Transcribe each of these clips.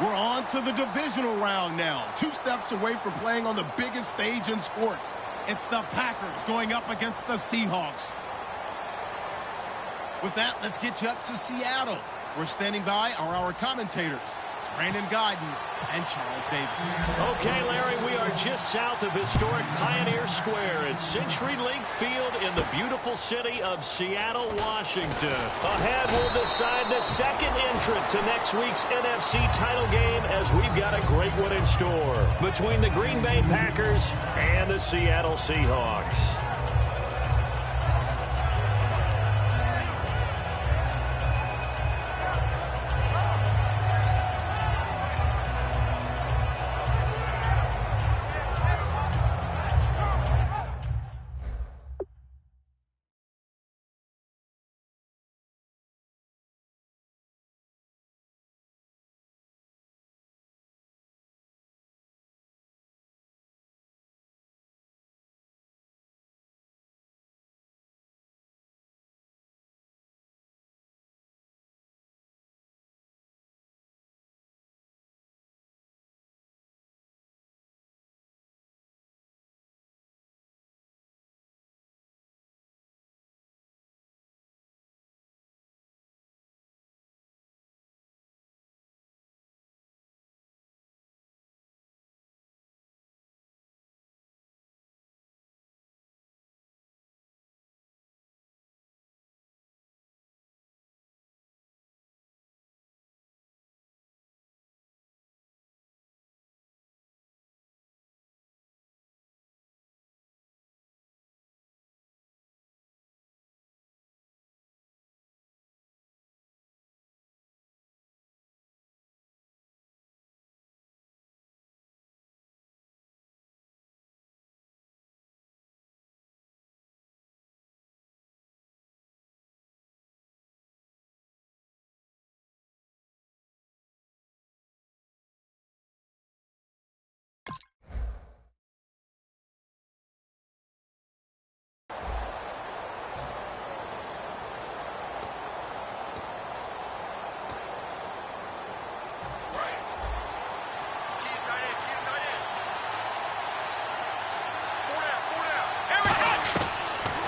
We're on to the divisional round now. 2 steps away from playing on the biggest stage in sports. It's the Packers going up against the Seahawks. With that, let's get you up to Seattle. We're standing by are our commentators, Brandon Guyton and Charles Davis. Okay, Larry, we are just south of historic Pioneer Square at CenturyLink Field in the beautiful city of Seattle, Washington. Ahead, we'll decide the second entrant to next week's NFC title game as we've got a great one in store between the Green Bay Packers and the Seattle Seahawks.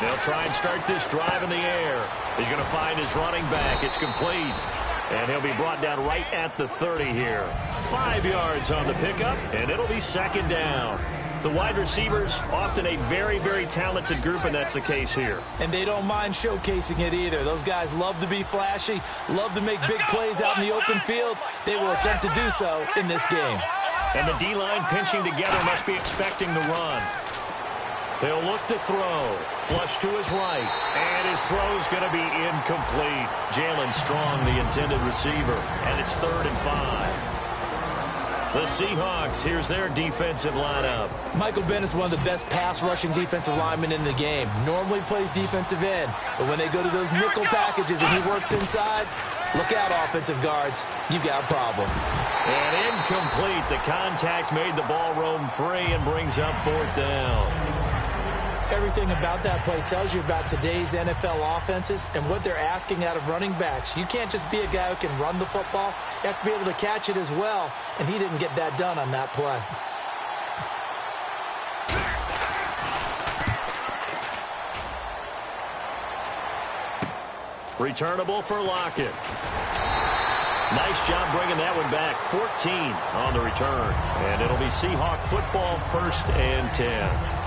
They'll try and start this drive in the air. He's going to find his running back. It's complete. And he'll be brought down right at the 30 here. 5 yards on the pickup, and it'll be second down. The wide receivers, often a very, very talented group, and that's the case here. And they don't mind showcasing it either. Those guys love to be flashy, love to make big plays out in the open field. They will attempt to do so in this game. And the D-line pinching together must be expecting the run. They'll look to throw. Flush to his right. And his throw's going to be incomplete. Jalen Strong, the intended receiver. And it's 3rd and 5. The Seahawks, here's their defensive lineup. Michael Bennett's one of the best pass-rushing defensive linemen in the game. Normally plays defensive end. But when they go to those nickel packages and he works inside, look out, offensive guards. You got a problem. And incomplete. The contact made the ball roam free and brings up 4th down. Everything about that play tells you about today's NFL offenses and what they're asking out of running backs. You can't just be a guy who can run the football. You have to be able to catch it as well, and he didn't get that done on that play. Returnable for Lockett. Nice job bringing that one back. 14 on the return. And it'll be Seahawk football, 1st and 10.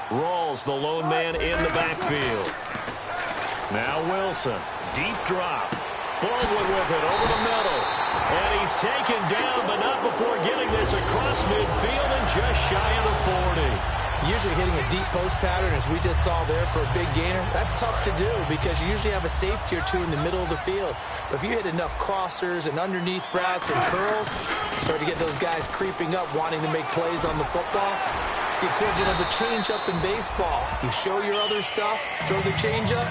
Rawls, the lone man in the backfield. Now Wilson. Deep drop. Baldwin with it over the middle. And he's taken down, but not before getting this across midfield and just shy of the 40. Usually hitting a deep post pattern, as we just saw there for a big gainer, that's tough to do because you usually have a safety or two in the middle of the field. But if you hit enough crossers and underneath routes and curls, you start to get those guys creeping up, wanting to make plays on the football. It's the equivalent of a change-up in baseball. You show your other stuff, throw the change-up,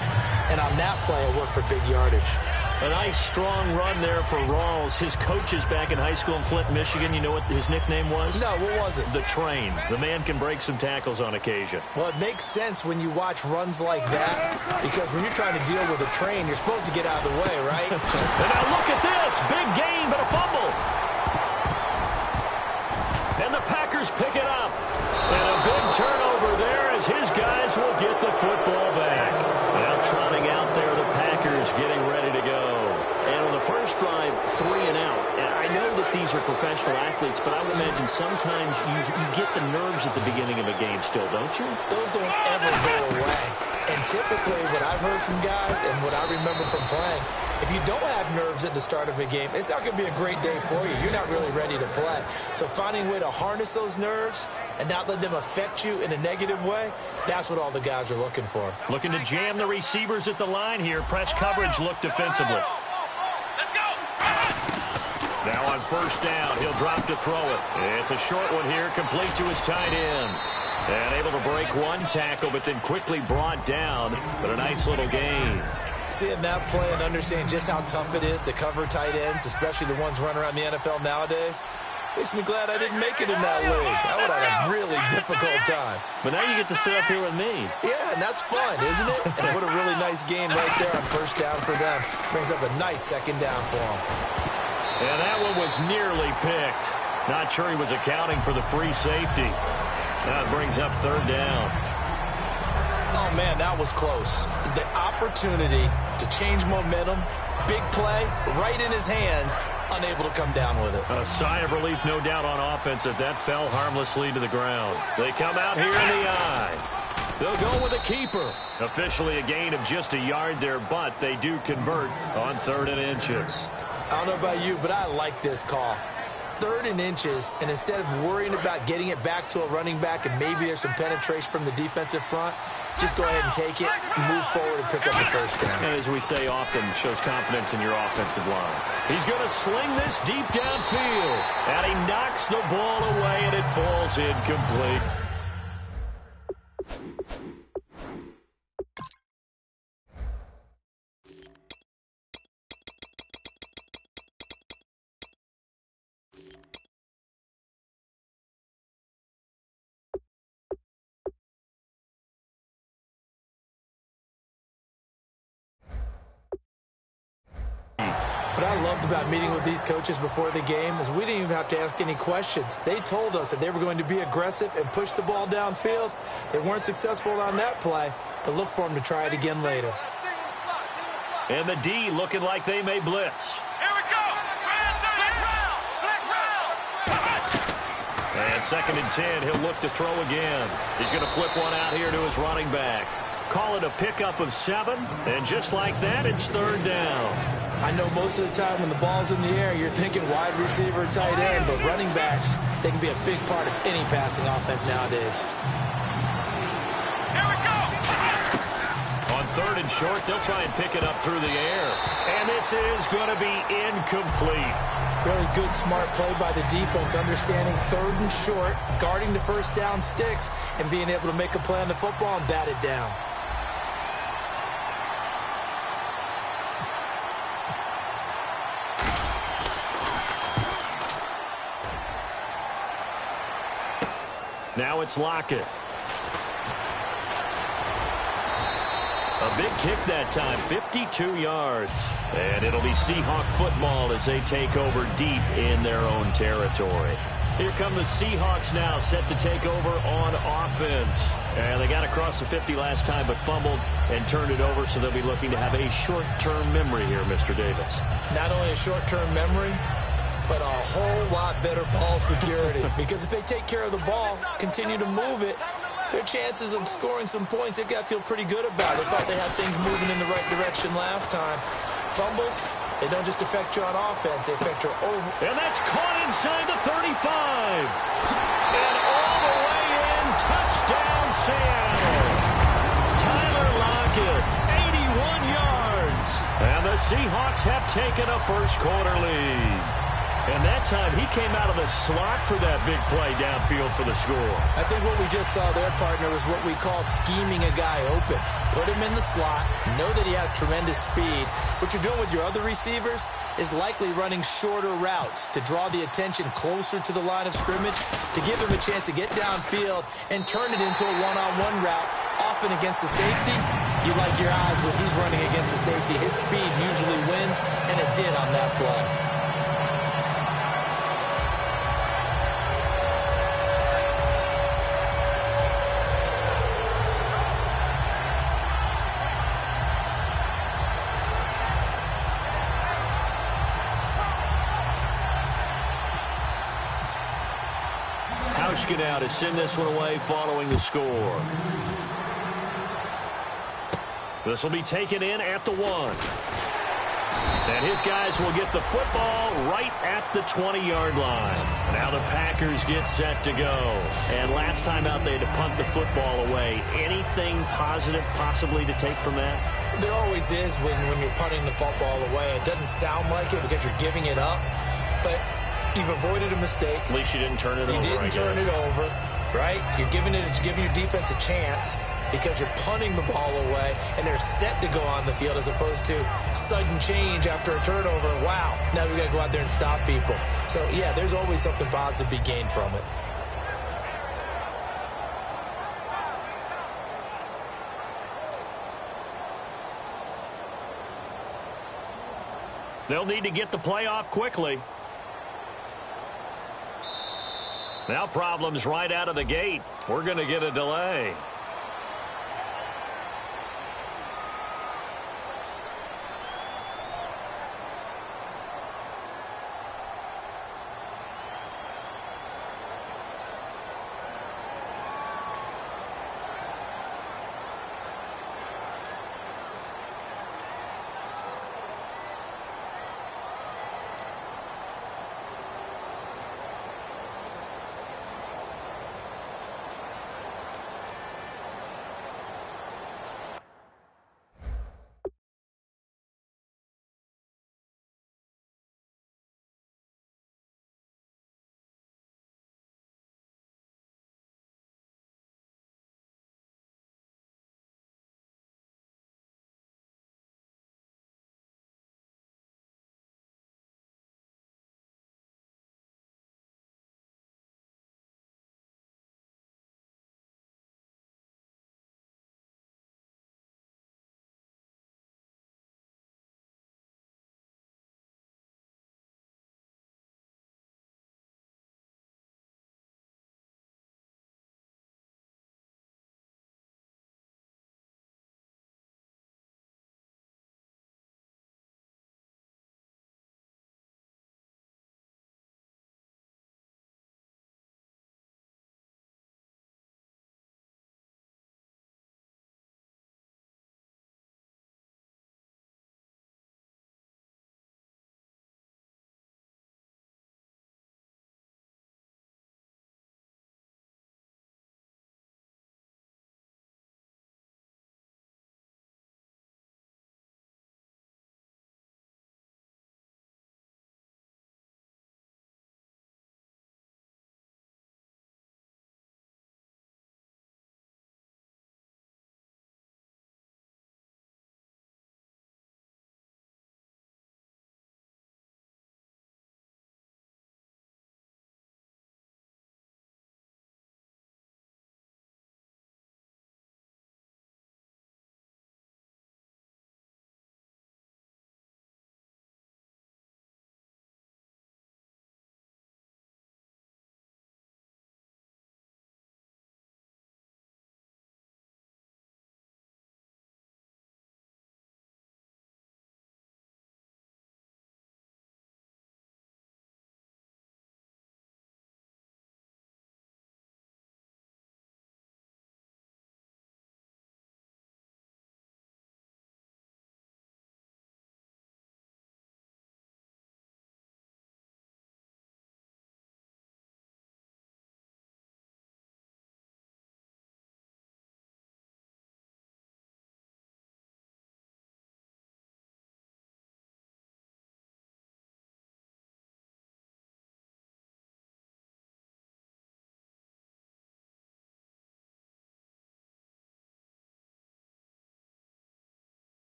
and on that play, it worked for big yardage. A nice, strong run there for Rawls. His coaches back in high school in Flint, Michigan, you know what his nickname was? No, what was it? The Train. The man can break some tackles on occasion. Well, it makes sense when you watch runs like that, because when you're trying to deal with a train, you're supposed to get out of the way, right? And now look at this. Big gain, but a fumble. And the Packers pick it up. And a big turnover there as his guys will get the football back. Now trotting out there, the Packers getting ready to go. And on the first drive, 3 and out. And I know that these are professional athletes, but I would imagine sometimes you get the nerves at the beginning of a game still, don't you? Those don't ever go away. And typically what I've heard from guys and what I remember from playing, if you don't have nerves at the start of a game, it's not going to be a great day for you. You're not really ready to play. So finding a way to harness those nerves and not let them affect you in a negative way, that's what all the guys are looking for. Looking to jam the receivers at the line here. Press coverage look defensively. Now on first down, he'll drop to throw it. It's a short one here, complete to his tight end. And able to break one tackle, but then quickly brought down. But a nice little gain. Seeing that play and understanding just how tough it is to cover tight ends, especially the ones running around the NFL nowadays, makes me glad I didn't make it in that league. I would have had a really difficult time. But now you get to sit up here with me. Yeah, and that's fun, isn't it? And what a really nice game right there on first down for them. Brings up a nice second down for them. And that one was nearly picked. Not sure he was accounting for the free safety. That brings up third down. Oh, man, that was close. The opportunity to change momentum, big play, right in his hands, unable to come down with it. A sigh of relief, no doubt, on offense that fell harmlessly to the ground. They come out here in the eye. They'll go with a keeper. Officially a gain of just a yard there, but they do convert on 3rd and inches. I don't know about you, but I like this call. 3rd and inches, and instead of worrying about getting it back to a running back and maybe there's some penetration from the defensive front, just go ahead and take it, move forward, and pick up the first down. And as we say often, shows confidence in your offensive line. He's going to sling this deep downfield, and he knocks the ball away, and it falls incomplete. What I loved about meeting with these coaches before the game is we didn't even have to ask any questions. They told us that they were going to be aggressive and push the ball downfield. They weren't successful on that play, but look for them to try it again later. And the D looking like they may blitz. Here we go. And 2nd and 10, he'll look to throw again. He's going to flip one out here to his running back. Call it a pickup of 7, and just like that, it's 3rd down. I know most of the time when the ball's in the air, you're thinking wide receiver, tight end, but running backs, they can be a big part of any passing offense nowadays. Here we go. On 3rd and short, they'll try and pick it up through the air. And this is going to be incomplete. Really good, smart play by the defense, understanding 3rd and short, guarding the first down sticks, and being able to make a play on the football and bat it down. Now it's Lockett. A big kick that time, 52 yards. And it'll be Seahawk football as they take over deep in their own territory. Here come the Seahawks now, set to take over on offense. And they got across the 50 last time, but fumbled and turned it over, so they'll be looking to have a short-term memory here, Mr. Davis. Not only a short-term memory, but a whole lot better ball security. Because if they take care of the ball, continue to move it, their chances of scoring some points, they've got to feel pretty good about it. They thought they had things moving in the right direction last time. Fumbles, they don't just affect you on offense, they affect your over. And that's caught inside the 35. And all the way in, touchdown Seattle. Tyler Lockett, 81 yards. And the Seahawks have taken a first quarter lead. And that time, he came out of the slot for that big play downfield for the score. I think what we just saw there, partner, is what we call scheming a guy open. Put him in the slot, know that he has tremendous speed. What you're doing with your other receivers is likely running shorter routes to draw the attention closer to the line of scrimmage, to give him a chance to get downfield and turn it into a one-on-one route, often against the safety. You like your odds when he's running against the safety. His speed usually wins, and it did on that play. Now to send this one away following the score. This will be taken in at the 1. And his guys will get the football right at the 20-yard line. Now the Packers get set to go. And last time out, they had to punt the football away. Anything positive possibly to take from that? There always is when you're punting the football away. It doesn't sound like it because you're giving it up, but you've avoided a mistake. At least you didn't turn it over. You didn't turn it over, right? You're giving your defense a chance because you're punting the ball away, and they're set to go on the field as opposed to sudden change after a turnover. Wow, now we got to go out there and stop people. So, yeah, there's always something positive to be gained from it. They'll need to get the play off quickly. Now problems right out of the gate. We're going to get a delay.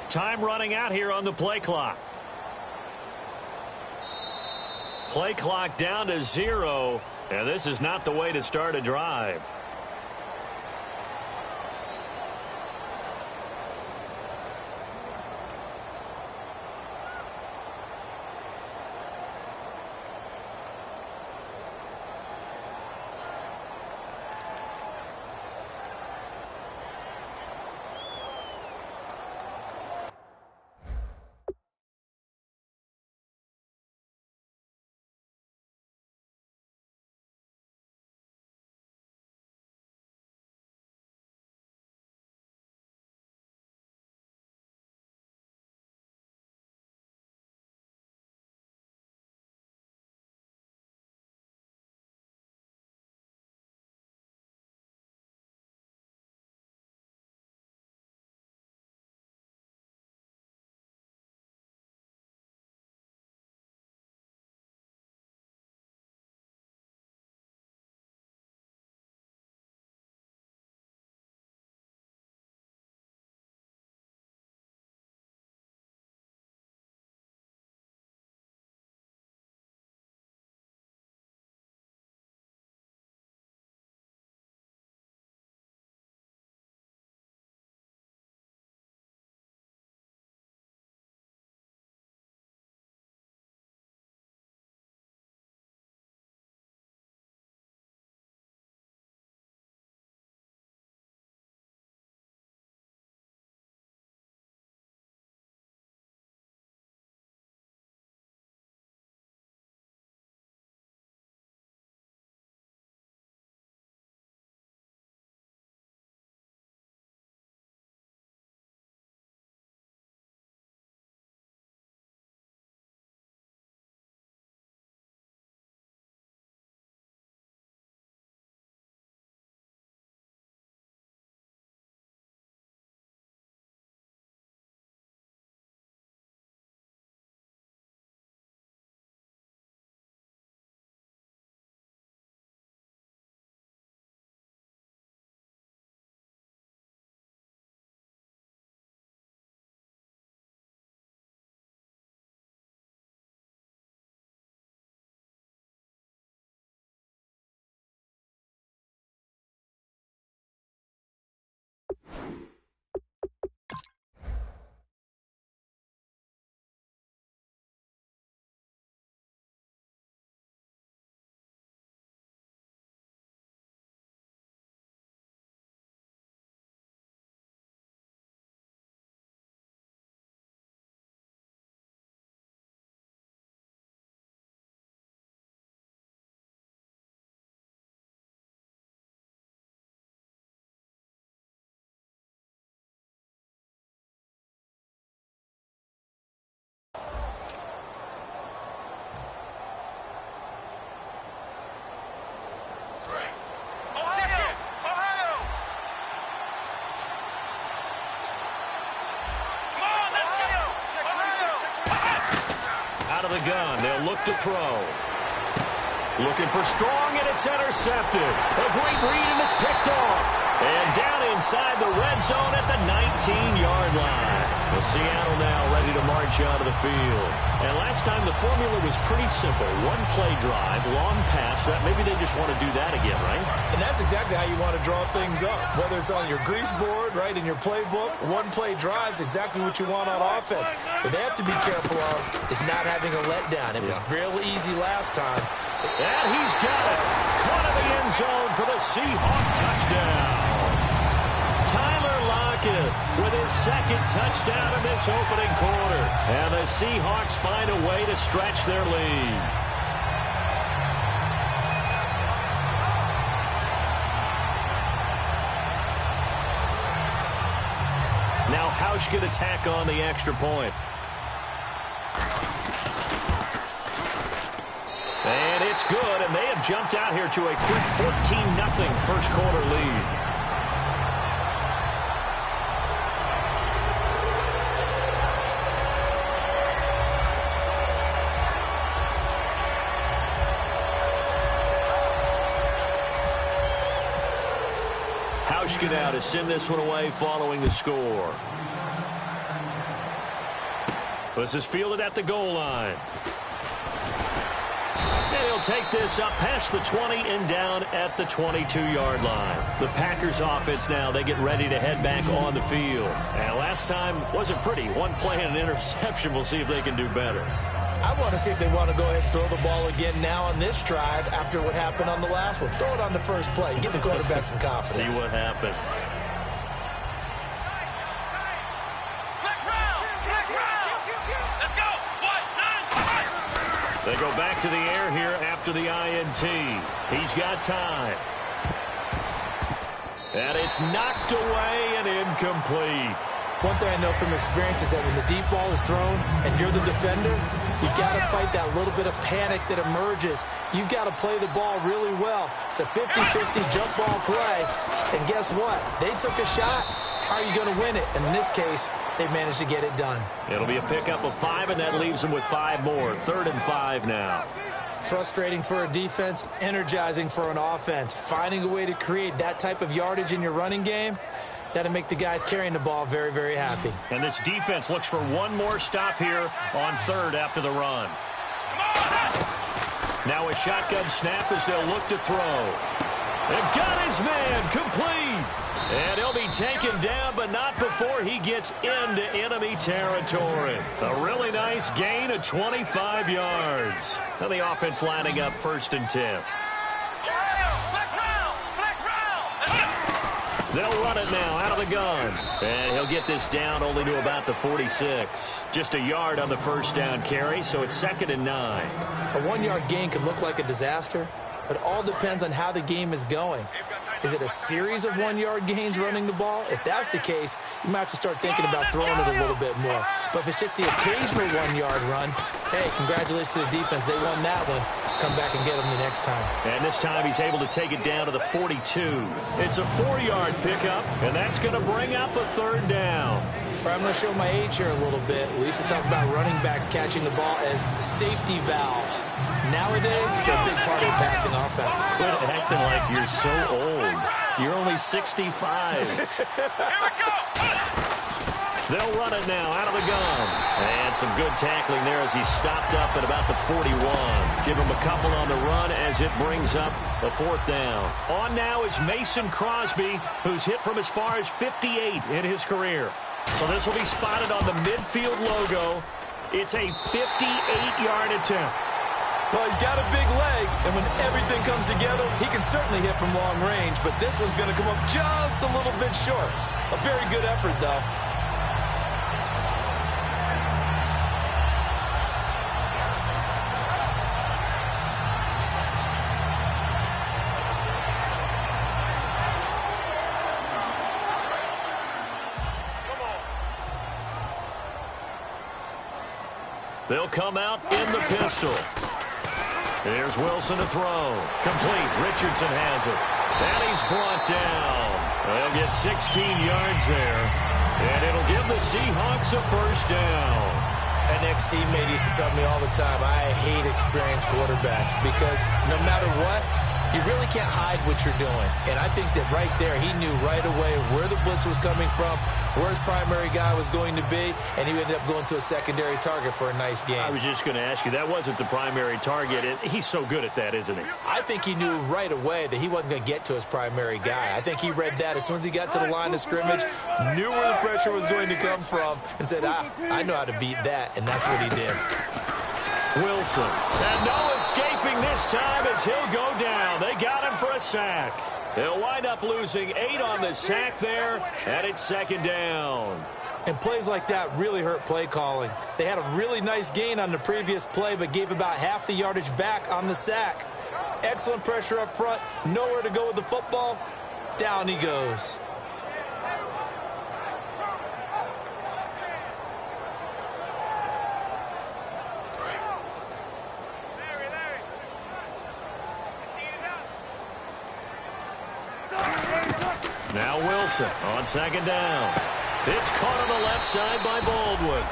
Time running out here on the play clock. Play clock down to 0, and this is not the way to start a drive. Out of the gun, they'll look to throw. Looking for strong, and it's intercepted. A great read, and it's picked off. And down inside the red zone at the 19-yard line. The Seattle now ready to march onto the field. And last time the formula was pretty simple. One play drive, long pass. Maybe they just want to do that again, right? And that's exactly how you want to draw things up. Whether it's on your grease board, right, in your playbook, one play drive's exactly what you want on offense. What they have to be careful of is not having a letdown. It was real easy last time. And he's got it. Caught in the end zone for the Seahawks touchdown. Tyler Lockett with his second touchdown in this opening quarter. And the Seahawks find a way to stretch their lead. Now Hausch going to tack on the extra point. And it's good, and they have jumped out here to a quick 14-0 first quarter lead. Hauschka now to send this one away following the score. This is fielded at the goal line. And he'll take this up past the 20 and down at the 22-yard line. The Packers offense now, they get ready to head back on the field. And last time wasn't pretty. One play and an interception. We'll see if they can do better. I want to see if they want to go ahead and throw the ball again now on this drive after what happened on the last one. Throw it on the first play. Give the quarterback some confidence. See what happens. They go back to the air here after the INT. He's got time. And it's knocked away and incomplete. One thing I know from experience is that when the deep ball is thrown and you're the defender, you've got to fight that little bit of panic that emerges. You've got to play the ball really well. It's a 50-50 jump ball play. And guess what? They took a shot. How are you going to win it? And in this case, they managed to get it done. It'll be a pickup of 5, and that leaves them with 5 more. 3rd and 5 now. Frustrating for a defense, energizing for an offense. Finding a way to create that type of yardage in your running game, that'll make the guys carrying the ball very, very happy. And this defense looks for one more stop here on 3rd after the run. Now a shotgun snap as they'll look to throw. And got his man complete. And he'll be taken down, but not before he gets into enemy territory. A really nice gain of 25 yards. Now the offense lining up 1st and 10. They'll run it now out of the gun. And he'll get this down only to about the 46. Just a yard on the 1st down carry, so it's 2nd and 9. A 1-yard gain can look like a disaster. It all depends on how the game is going. Is it a series of 1-yard gains running the ball? If that's the case, you might have to start thinking about throwing it a little bit more. But if it's just the occasional 1-yard run, hey, congratulations to the defense. They won that one. Come back and get them the next time. And this time he's able to take it down to the 42. It's a 4-yard pickup, and that's going to bring up a 3rd down. I'm going to show my age here a little bit. We used to talk about running backs catching the ball as safety valves. Nowadays, they're a big part of the passing offense. Quit acting like you're so old. You're only 65. Here we go! They'll run it now out of the gun. And some good tackling there as he stopped up at about the 41. Give him a couple on the run as it brings up a 4th down. On now is Mason Crosby, who's hit from as far as 58 in his career. So this will be spotted on the midfield logo. It's a 58-yard attempt. Well, he's got a big leg, and when everything comes together, he can certainly hit from long range, but this one's going to come up just a little bit short. A very good effort, though. They'll come out in the pistol. Here's Wilson to throw. Complete. Richardson has it. And he's brought down. They'll get 16 yards there. And it'll give the Seahawks a 1st down. An ex-teammate used to tell me all the time, I hate experienced quarterbacks because no matter what, you really can't hide what you're doing. And I think that right there, he knew right away where the blitz was coming from, where his primary guy was going to be, and he ended up going to a secondary target for a nice game. I was just going to ask you, that wasn't the primary target. He's so good at that, isn't he? I think he knew right away that he wasn't going to get to his primary guy. I think he read that as soon as he got to the line of scrimmage, knew where the pressure was going to come from, and said, I know how to beat that, and that's what he did. Wilson. And no escaping this time as he'll go down. They got him for a sack. They'll wind up losing 8 on the sack there, and it's 2nd down. And plays like that really hurt play calling. They had a really nice gain on the previous play, but gave about half the yardage back on the sack. Excellent pressure up front. Nowhere to go with the football. Down he goes. Now Wilson on 2nd down. It's caught on the left side by Baldwin.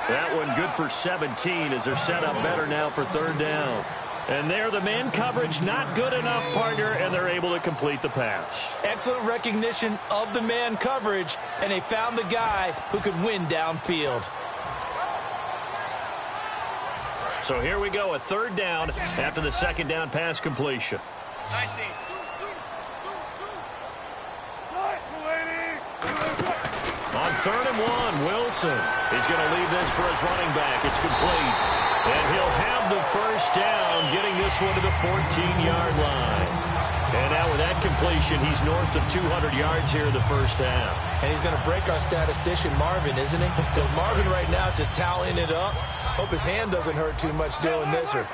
That one good for 17 as they're set up better now for 3rd down. And there the man coverage not good enough, partner, and they're able to complete the pass. Excellent recognition of the man coverage, and they found the guy who could win downfield. So here we go, a third down after the second down pass completion. 19. On 3rd and 1, Wilson. He's going to leave this for his running back. It's complete. And he'll have the first down, getting this one to the 14-yard line. And now with that completion, he's north of 200 yards here in the first half. And he's going to break our statistician, Marvin, isn't he? Because Marvin right now is just tallying it up. Hope his hand doesn't hurt too much doing this or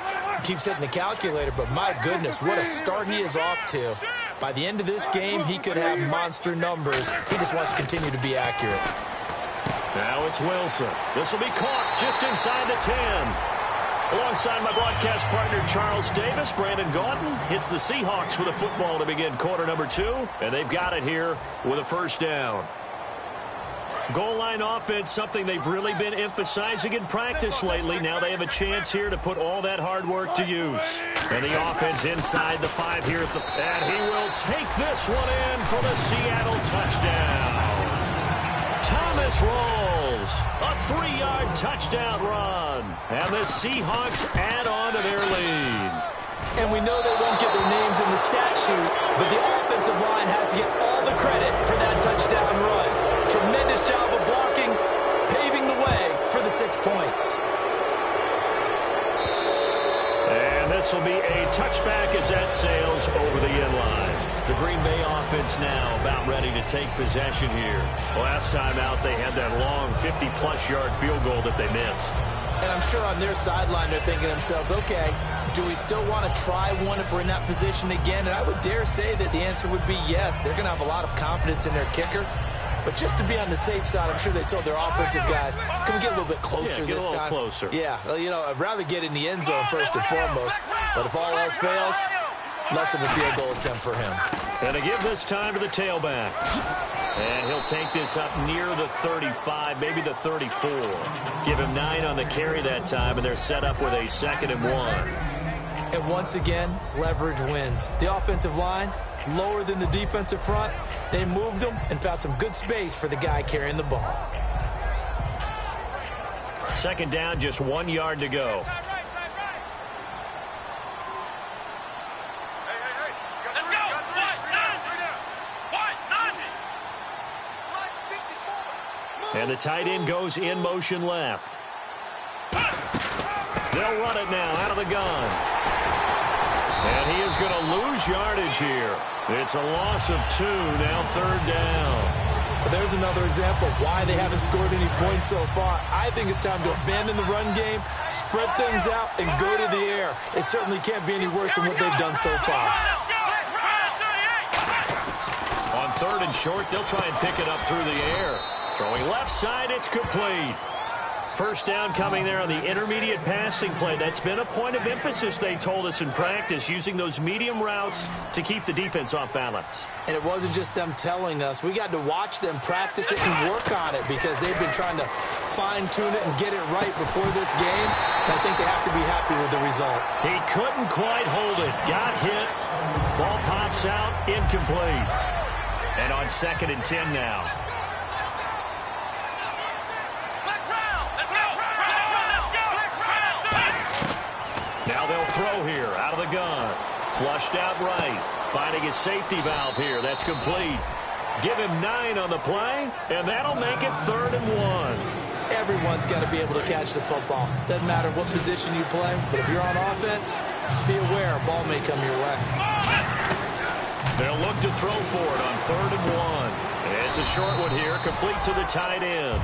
keeps hitting the calculator. But my goodness, what a start he is off to. By the end of this game, he could have monster numbers. He just wants to continue to be accurate. Now it's Wilson. This will be caught just inside the 10. Alongside my broadcast partner, Charles Davis, Brandon Gaudin hits the Seahawks with a football to begin quarter number 2. And they've got it here with a first down. Goal line offense, something they've really been emphasizing in practice lately. Now they have a chance here to put all that hard work to use. And the offense inside the 5 here. And he will take this one in for the Seattle touchdown. Thomas rolls. A 3-yard touchdown run. And the Seahawks add on to their lead. And we know they won't get their names in the stat sheet, but the offensive line has to get all the credit for that touchdown run. Tremendous job of blocking, paving the way for the 6 points. And this will be a touchback as that sails over the end line. The Green Bay offense now about ready to take possession here. Last time out, they had that long 50-plus yard field goal that they missed. And I'm sure on their sideline they're thinking to themselves, okay, do we still want to try one if we're in that position again? And I would dare say that the answer would be yes. They're going to have a lot of confidence in their kicker. But just to be on the safe side, I'm sure they told their offensive guys, can we get a little bit closer this time? Closer. Yeah, well, you know, I'd rather get in the end zone first and foremost. But if all else fails, less of a field goal attempt for him. And to give this time to the tailback. And he'll take this up near the 35, maybe the 34. Give him 9 on the carry that time, and they're set up with a 2nd and 1. And once again, leverage wins. The offensive line, lower than the defensive front. They moved them and found some good space for the guy carrying the ball. 2nd down, just 1 yard to go. And the tight end goes in motion left. They'll run it now out of the gun. And he is going to lose yardage here. It's a loss of 2, now 3rd down. But there's another example of why they haven't scored any points so far. I think it's time to abandon the run game, spread things out, and go to the air. It certainly can't be any worse than what they've done so far. On 3rd and short, they'll try and pick it up through the air. Throwing left side, it's complete. First down coming there on the intermediate passing play. That's been a point of emphasis, they told us in practice, using those medium routes to keep the defense off balance. And it wasn't just them telling us. We got to watch them practice it and work on it because they've been trying to fine-tune it and get it right before this game. And I think they have to be happy with the result. He couldn't quite hold it. Got hit. Ball pops out. Incomplete. And on 2nd and 10 now. Now they'll throw here out of the gun. Flushed out right. Finding his safety valve here. That's complete. Give him 9 on the play, and that'll make it 3rd and 1. Everyone's got to be able to catch the football. Doesn't matter what position you play, but if you're on offense, be aware a ball may come your way. They'll look to throw for it on 3rd and 1. It's a short one here, complete to the tight end.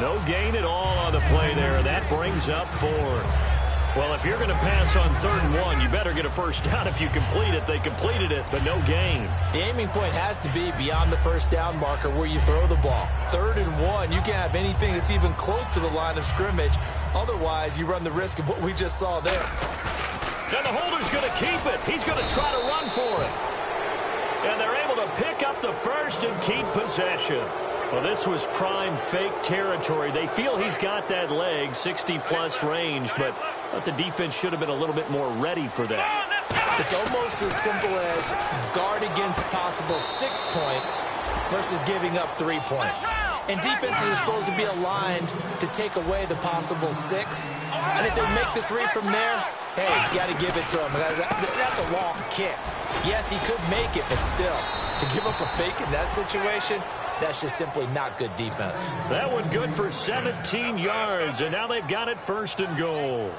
No gain at all on the play there. That brings up 4th. Well, if you're going to pass on 3rd and 1, you better get a first down if you complete it. They completed it, but no gain. The aiming point has to be beyond the first down marker where you throw the ball. 3rd and 1, you can't have anything that's even close to the line of scrimmage. Otherwise, you run the risk of what we just saw there. And the holder's going to keep it. He's going to try to run for it. And they're able to pick up the first and keep possession. Well, this was prime fake territory. They feel he's got that leg, 60-plus range, but the defense should have been a little bit more ready for that. It's almost as simple as guard against possible 6 points versus giving up 3 points. And defenses are supposed to be aligned to take away the possible 6. And if they make the 3 from there, hey, you got to give it to him. That's a long kick. Yes, he could make it, but still, to give up a fake in that situation, that's just simply not good defense. That one good for 17 yards, and now they've got it 1st and goal.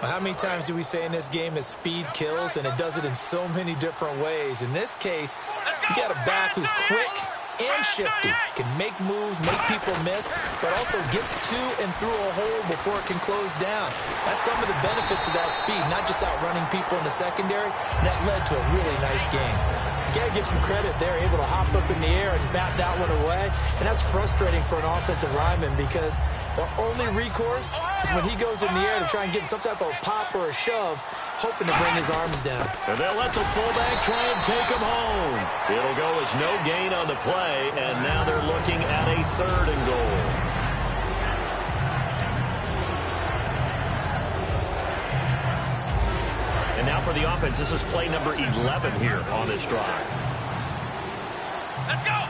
How many times do we say in this game that speed kills, and it does it in so many different ways? In this case, you got a back who's quick and shifty, can make moves, make people miss, but also gets to and through a hole before it can close down. That's some of the benefits of that speed, not just outrunning people in the secondary. That led to a really nice game. You got to give some credit there, able to hop up in the air and bat that one away, and that's frustrating for an offensive lineman because the only recourse is when he goes in the air to try and get some type of pop or a shove, hoping to bring his arms down. And they'll let the fullback try and take him home. It'll go as no gain on the play, and now they're looking at a 3rd and goal. And now for the offense, this is play number 11 here on this drive. Let's go.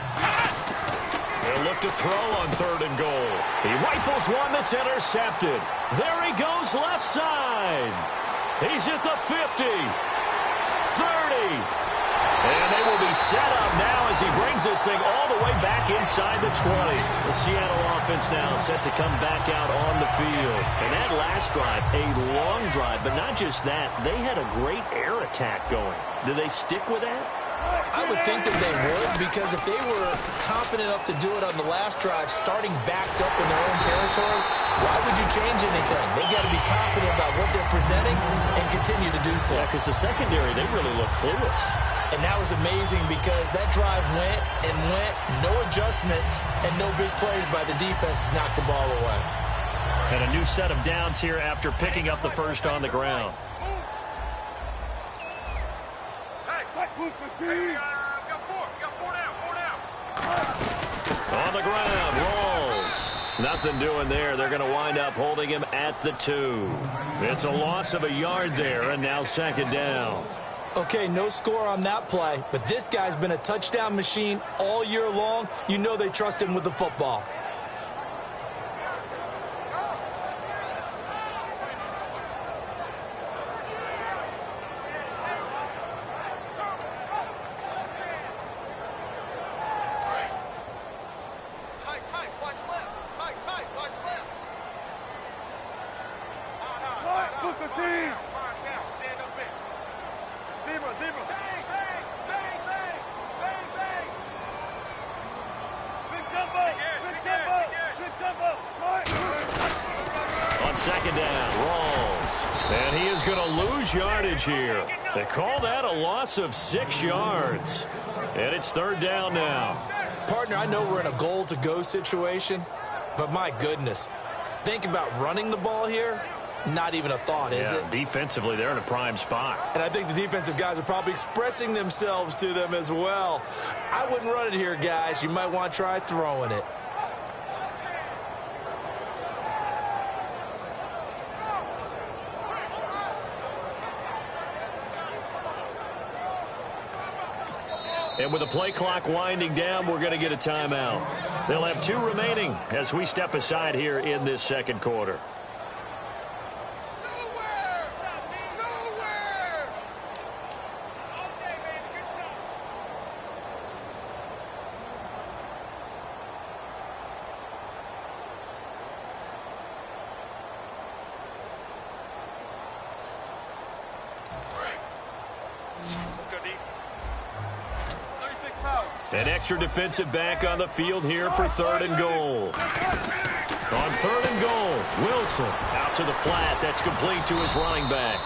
They'll look to throw on 3rd and goal. He rifles one that's intercepted. There he goes left side. He's at the 50, 30. And they will be set up now as he brings this thing all the way back inside the 20. The Seattle offense now set to come back out on the field. And that last drive, a long drive, but not just that. They had a great air attack going. Do they stick with that? I would think that they would, because if they were confident enough to do it on the last drive, starting backed up in their own territory, why would you change anything? They've got to be confident about what they're presenting and continue to do so. Yeah, because the secondary, they really look clueless. And that was amazing because that drive went and went, no adjustments, and no big plays by the defense to knock the ball away. And a new set of downs here after picking up the 1st on the ground. On the ground, rolls. Nothing doing there. They're going to wind up holding him at the 2. It's a loss of a yard there, and now 2nd down. Okay, no score on that play, but this guy's been a touchdown machine all year long. You know they trust him with the football. Here. They call that a loss of 6 yards. And it's 3rd down now. Partner, I know we're in a goal-to-go situation, but my goodness, think about running the ball here. Not even a thought, is it? Defensively, they're in a prime spot. And I think the defensive guys are probably expressing themselves to them as well. I wouldn't run it here, guys. You might want to try throwing it. And with the play clock winding down, we're going to get a timeout. They'll have 2 remaining as we step aside here in this 2nd quarter. An extra defensive back on the field here for 3rd and goal. On 3rd and goal, Wilson out to the flat. That's complete to his running back.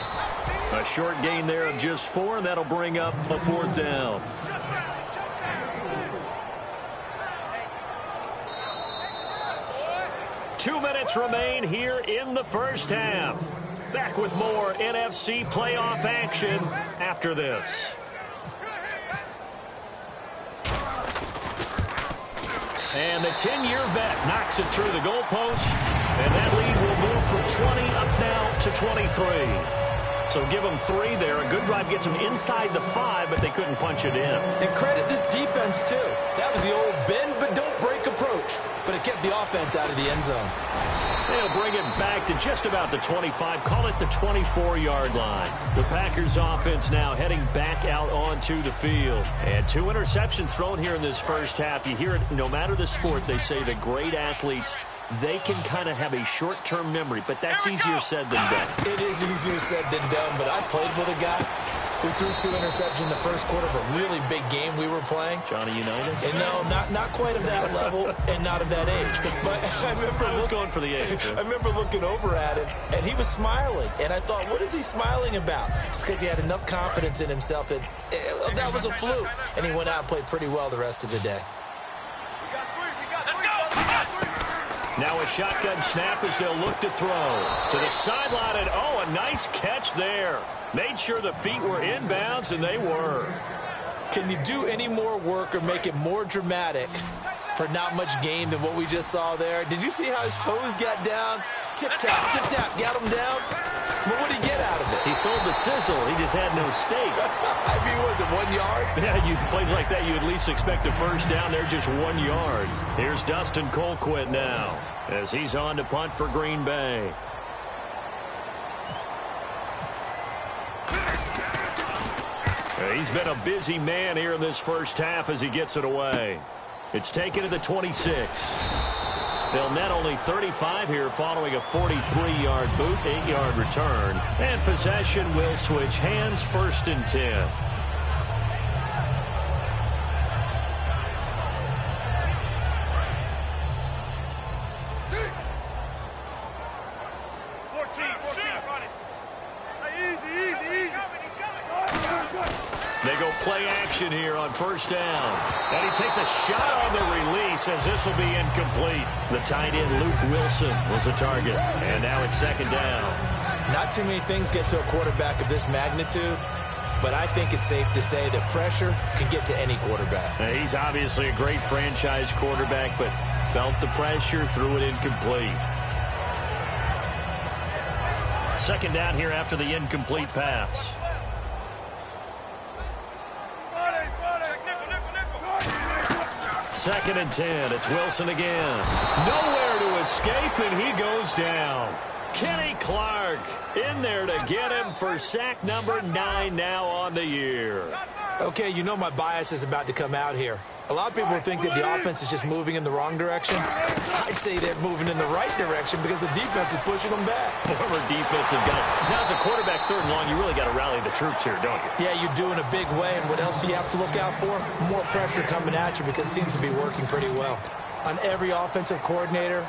A short gain there of just 4, and that'll bring up a 4th down. Two minutes remain here in the 1st half. Back with more NFC playoff action after this. And the 10-year vet knocks it through the goalpost. And that lead will move from 20 up now to 23. So give them 3 there. A good drive gets them inside the 5, but they couldn't punch it in. And credit this defense, too. That was the old bend but don't break approach. But it kept the offense out of the end zone. They'll bring it back to just about the 25, call it the 24-yard line. The Packers offense now heading back out onto the field. And 2 interceptions thrown here in this first half. You hear it no matter the sport, they say the great athletes, they can kind of have a short-term memory, but that's easier said than done. It is easier said than done, but I played with a guy who threw 2 interceptions in the first quarter of a really big game we were playing. Johnny Unitas? And no, not quite of that level and not of that age. But I was going for the age. I remember looking over at him, and he was smiling. And I thought, what is he smiling about? It's because he had enough confidence in himself that that was a fluke. And he went out and played pretty well the rest of the day. Now a shotgun snap as they'll look to throw. To the sideline, and oh, a nice catch there. Made sure the feet were inbounds, and they were. Can you do any more work or make it more dramatic for not much gain than what we just saw there? Did you see how his toes got down? Tip-tap, tip-tap, got him down. But what did he get out of it? He sold the sizzle. He just had no steak. I mean, was it 1 yard? Yeah, plays like that, you at least expect a first down. They're just 1 yard. Here's Dustin Colquitt now as he's on to punt for Green Bay. He's been a busy man here in this first half as he gets it away. It's taken to the 26. They'll net only 35 here following a 43-yard boot, 8-yard return. And possession will switch hands, 1st and 10. They go play action here on 1st down. And he takes a shot on the release as this will be incomplete. The tight end, Luke Wilson, was the target. And now it's 2nd down. Not too many things get to a quarterback of this magnitude, but I think it's safe to say that pressure can get to any quarterback. He's obviously a great franchise quarterback, but felt the pressure, threw it incomplete. 2nd down here after the incomplete pass. 2nd and 10. It's Wilson again. Nowhere to escape, and he goes down. Kenny Clark in there to get him for sack number 9 now on the year. Okay, you know my bias is about to come out here. A lot of people think that the offense is just moving in the wrong direction. I'd say they're moving in the right direction because the defense is pushing them back. Former defensive guy. Now, as a quarterback 3rd and long, you really got to rally the troops here, don't you? Yeah, you do in a big way. And what else do you have to look out for? More pressure coming at you because it seems to be working pretty well. On every offensive coordinator,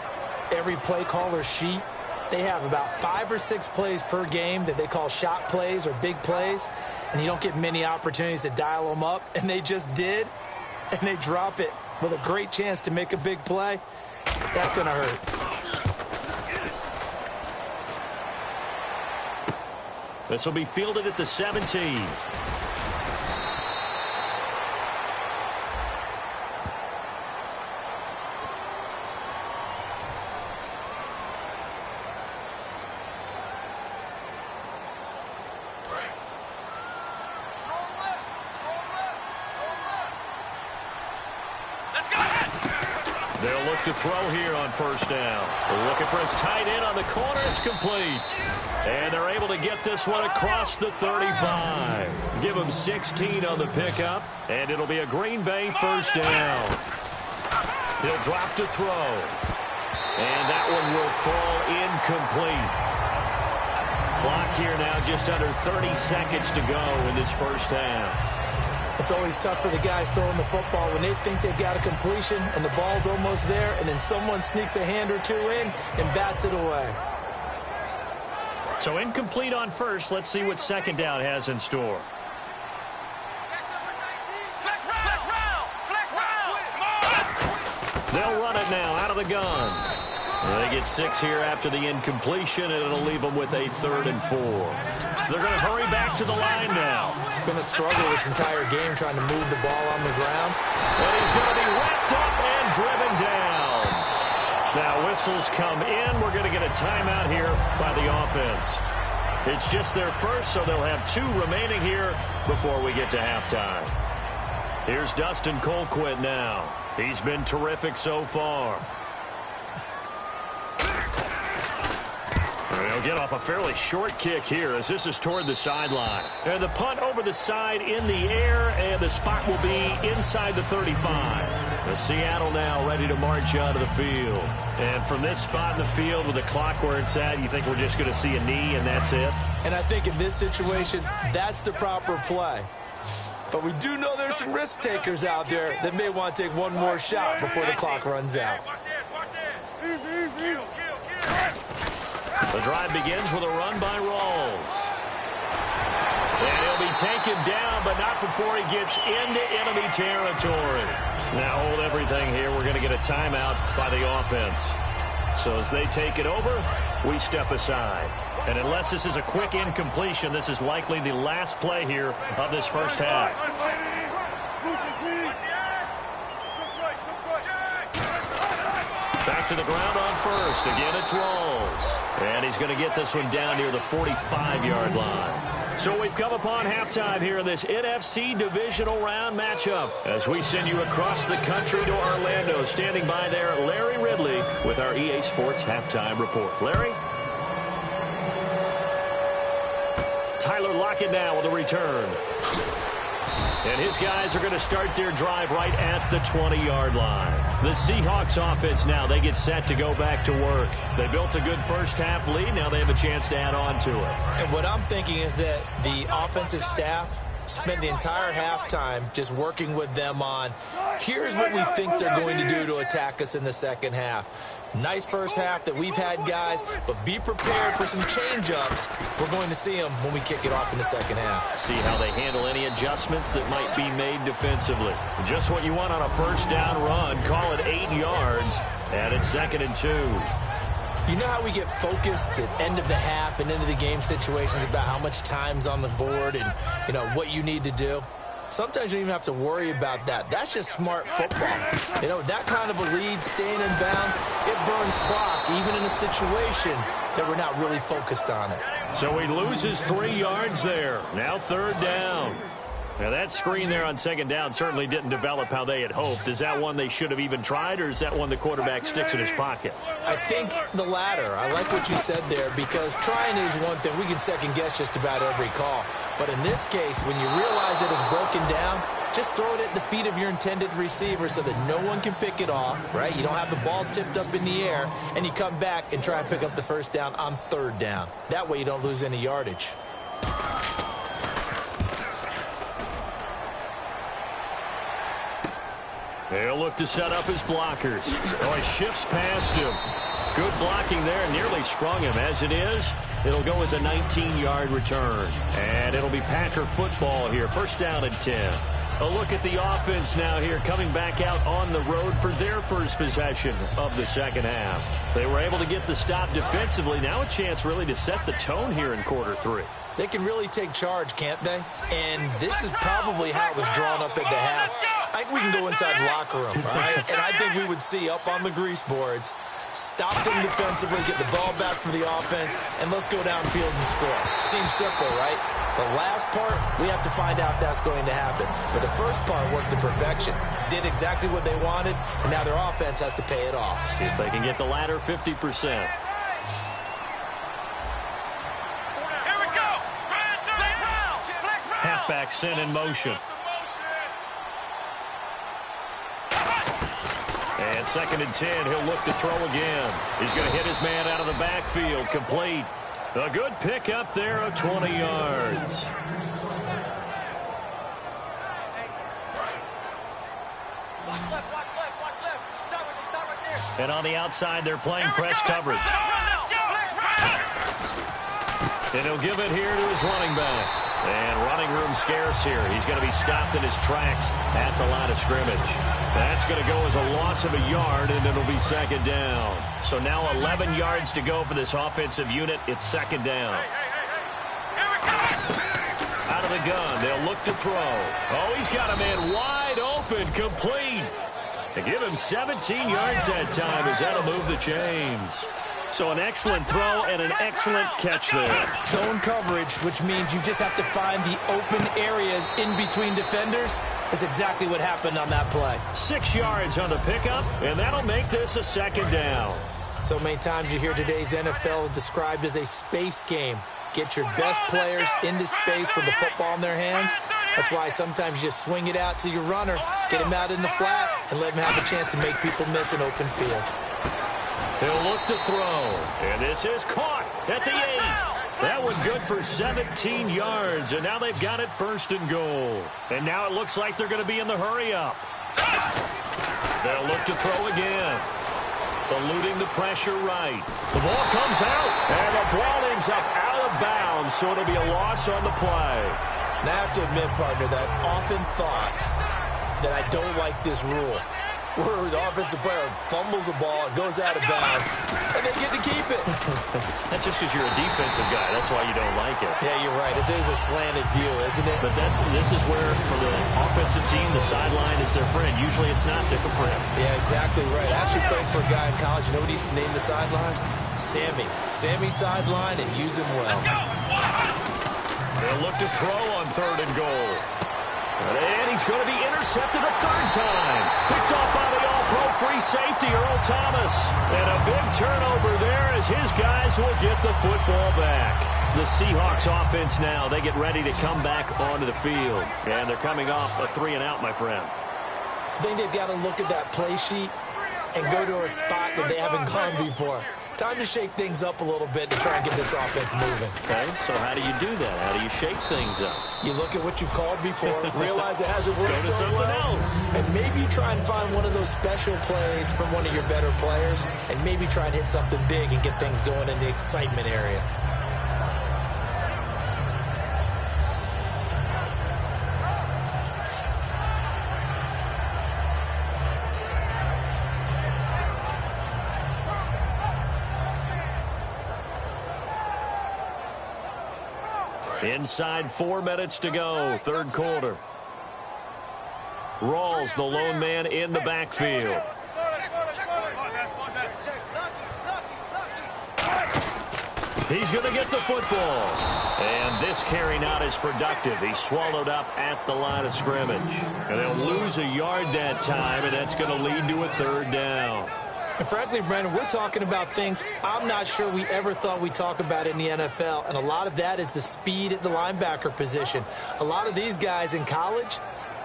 every play caller sheet, they have about 5 or 6 plays per game that they call shot plays or big plays. And you don't get many opportunities to dial them up. And they just did. And they drop it with a great chance to make a big play. That's going to hurt. This will be fielded at the 17. They'll look to throw here on 1st down. They're looking for his tight end on the corner. It's complete. And they're able to get this one across the 35. Give him 16 on the pickup. And it'll be a Green Bay 1st down. He'll drop to throw. And that one will fall incomplete. Clock here now just under 30 seconds to go in this first half. It's always tough for the guys throwing the football when they think they've got a completion and the ball's almost there, and then someone sneaks a hand or two in and bats it away. So incomplete on 1st. Let's see what 2nd down has in store. They'll run it now out of the gun. They get 6 here after the incompletion, and it'll leave them with a 3rd and 4. They're going to hurry back to the line now. It's been a struggle this entire game trying to move the ball on the ground. And he's going to be wrapped up and driven down. Now whistles come in. We're going to get a timeout here by the offense. It's just their first, so they'll have 2 remaining here before we get to halftime. Here's Dustin Colquitt now. He's been terrific so far. They'll get off a fairly short kick here as this is toward the sideline. And the punt over the side in the air, and the spot will be inside the 35. The Seattle now ready to march out of the field. And from this spot in the field with the clock where it's at, you think we're just going to see a knee and that's it? And I think in this situation, that's the proper play. But we do know there's some risk takers out there that may want to take one more shot before the clock runs out. The drive begins with a run by Rawls. And he'll be taken down, but not before he gets into enemy territory. Now hold everything here. We're going to get a timeout by the offense. So as they take it over, we step aside. And unless this is a quick incompletion, this is likely the last play here of this first half. Back to the ground on first. Again, it's Rawls. And he's going to get this one down near the 45-yard line. So we've come upon halftime here in this NFC divisional round matchup as we send you across the country to Orlando. Standing by there, Larry Ridley with our EA Sports halftime report. Larry? Tyler Lockett now with a return. And his guys are going to start their drive right at the 20-yard line. The Seahawks offense now, they get set to go back to work. They built a good first-half lead. Now they have a chance to add on to it. And what I'm thinking is that the offensive staff spent the entire halftime just working with them on, here's what we think they're going to do to attack us in the second half. Nice first half that we've had, guys, but be prepared for some change-ups. We're going to see them when we kick it off in the second half. See how they handle any adjustments that might be made defensively. Just what you want on a first down run. Call it 8 yards, and it's 2nd and 2. You know how we get focused at end of the half and into the game situations about how much time's on the board and, you know, what you need to do? Sometimes you don't even have to worry about that. That's just smart football. You know, that kind of a lead, staying in bounds, it burns clock, even in a situation that we're not really focused on it. So he loses 3 yards there. Now 3rd down. Now that screen there on 2nd down certainly didn't develop how they had hoped. Is that one they should have even tried, or is that one the quarterback sticks in his pocket? I think the latter. I like what you said there, because trying is one thing. We can second-guess just about every call. But in this case, when you realize that it's broken down, just throw it at the feet of your intended receiver so that no one can pick it off, right? You don't have the ball tipped up in the air, and you come back and try and pick up the first down on 3rd down. That way you don't lose any yardage. They'll look to set up his blockers. Oh, he shifts past him. Good blocking there, nearly sprung him. As it is, it'll go as a 19-yard return. And it'll be Packer football here. 1st down and 10. A look at the offense now here, coming back out on the road for their first possession of the second half. They were able to get the stop defensively. Now a chance really to set the tone here in quarter 3. They can really take charge, can't they? And this is probably how it was drawn up at the half. I think we can go inside the locker room, right? And I think we would see up on the grease boards, stop them defensively, get the ball back for the offense, and let's go downfield and score. Seems simple, right? The last part, we have to find out if that's going to happen. But the first part worked to perfection. Did exactly what they wanted, and now their offense has to pay it off. See if they can get the latter 50%. Halfback sent in motion. And 2nd and 10, he'll look to throw again. He's going to hit his man out of the backfield, complete. A good pickup there of 20 yards. And on the outside, they're playing press coverage. And he'll give it here to his running back. And running room scarce here. He's going to be stopped in his tracks at the line of scrimmage. That's going to go as a loss of a yard, and it'll be 2nd down. So now 11 yards to go for this offensive unit. It's 2nd down. Out of the gun, they'll look to throw. Oh, he's got a man wide open, complete. They give him 17 yards that time as that'll move the chains. So an excellent throw and an excellent catch there. Zone coverage, which means you just have to find the open areas in between defenders. That's exactly what happened on that play. 6 yards on the pickup, and that'll make this a 2nd down. So many times you hear today's NFL described as a space game. Get your best players into space with the football in their hands. That's why sometimes you just swing it out to your runner, get him out in the flat, and let him have a chance to make people miss an open field. He'll look to throw, and this is caught at the 8. That was good for 17 yards, and now they've got it 1st and goal. And now it looks like they're going to be in the hurry-up. They'll look to throw again. Eluding the pressure right. The ball comes out, and the ball ends up out of bounds, so it'll be a loss on the play. And I have to admit, partner, that I often thought that I don't like this rule, where the offensive player fumbles the ball, it goes out of bounds, and they get to keep it. That's just because you're a defensive guy. That's why you don't like it. Yeah, you're right. It is a slanted view, isn't it? But this is where, for the offensive team, the sideline is their friend. Usually it's not their friend. Yeah, exactly right. I actually played for a guy in college. You know what he used to name the sideline? Sammy. Sammy sideline, and use him well. They'll look to throw on 3rd and goal. And he's going to be intercepted a 3rd time. Picked off by the all-pro free safety, Earl Thomas. And a big turnover there as his guys will get the football back. The Seahawks offense now, they get ready to come back onto the field. And they're coming off a 3-and-out, my friend. I think they've got to look at that play sheet and go to a spot that they haven't gone before. Time to shake things up a little bit to try and get this offense moving. Okay, so how do you do that? How do you shake things up? You look at what you've called before, realize it hasn't worked Go to so something well, else. and maybe try and find one of those special plays from one of your better players, and maybe try and hit something big and get things going in the excitement area. Inside 4 minutes to go, 3rd quarter. Rawls, the lone man in the backfield. He's going to get the football. And this carry not as productive. He's swallowed up at the line of scrimmage. And they'll lose a yard that time, and that's going to lead to a 3rd down. And frankly, Brandon, we're talking about things I'm not sure we ever thought we'd talk about in the NFL, and a lot of that is the speed at the linebacker position. A lot of these guys in college,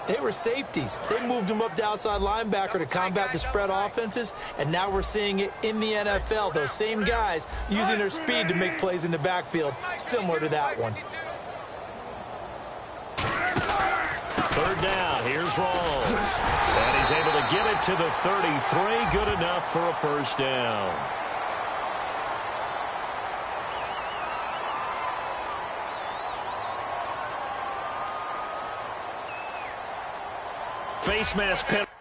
they were safeties. They moved them up to outside linebacker to combat the spread offenses, and now we're seeing it in the NFL. Those same guys using their speed to make plays in the backfield, similar to that one. 3rd down, here's Rawls. And he's able to get it to the 33, good enough for a 1st down. Face mask penalty.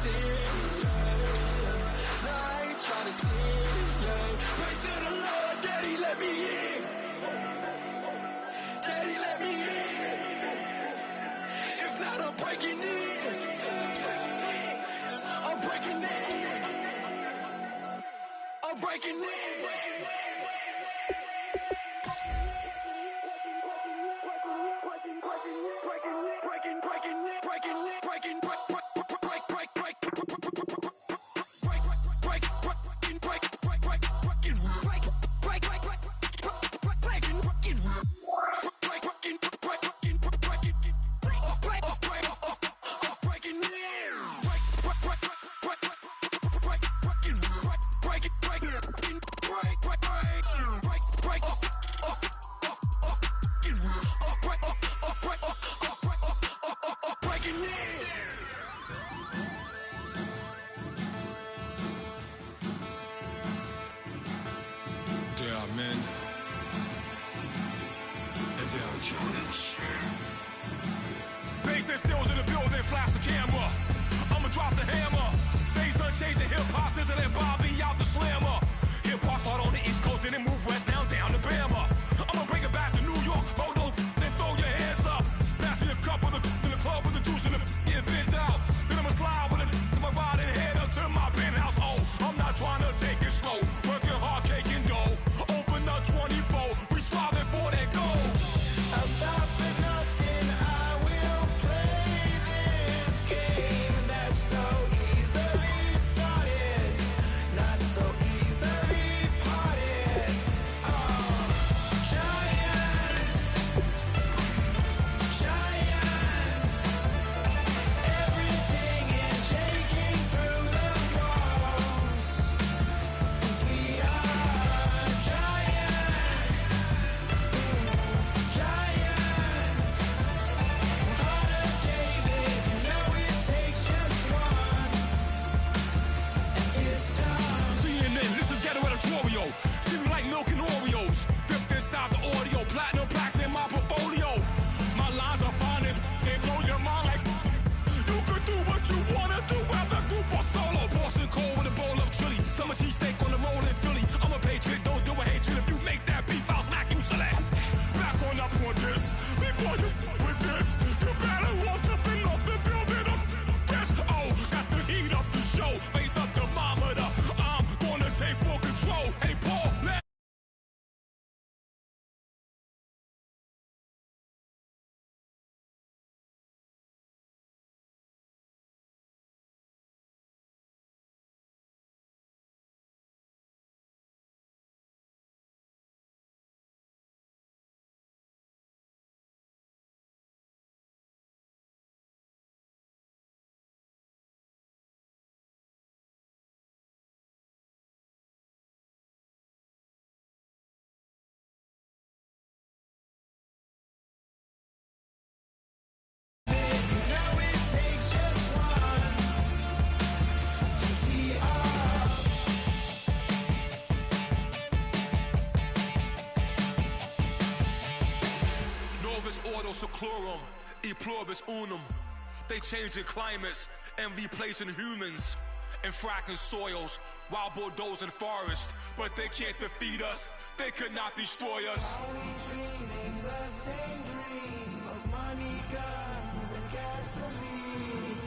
sin, yeah. No, I ain't tryna sin, yeah. Pray to the Lord, Daddy, let me in. Daddy, let me in. If not, I'm breaking in. I'm breaking in. I'm breaking in. There are men, and there are giants. Bass and stills in the building, flash the camera. I'ma drop the hammer. Things done changed the hip-hop since I let Bobby out the slammer. Hip-hop start on the East Coast, then it move west down to Bama. I'ma bring it back to New York, hold those, then throw your hands up. Pass me a cup of the in the club with the juice in the get bent out. Then I'ma slide with it to my ride and head up to my penthouse. Oh, I'm not trying to take it slow, working hard, caking dough. Open up 24, we striving for that goal. I'll stop for nothing, I will play this game that's so easily started, not so easily parted. Giants, giants, everything is shaking through the walls. We are giants, giants. Heart of David, you know it takes just one, and it's time. CNN, this is ghetto editorial. See me like milk and Oreos. Dipped inside the audio, platinum plaques in my portfolio. My lines are finest, they blow your mind like you could do what you wanna do, whether group or solo. Boston cold with a bowl of chili, summer cheesesteak on the roll in Philly. I'm a patriot, don't do a hatred. If you make that beef, I'll smack you silly. Back on up on this, before you with this, you better walk jumping off the building up. Yes, oh, got the heat up the show, face up the thermometer. I'm gonna take full control. Hey, Paul, let You know it takes just one. TR. Novus ordo seclorum, e pluribus unum. They changing climates and replacing humans and fracking soils while bulldozing forests. But they can't defeat us, they could not destroy us. Are we dreaming the same dream of money, guns, and gasoline?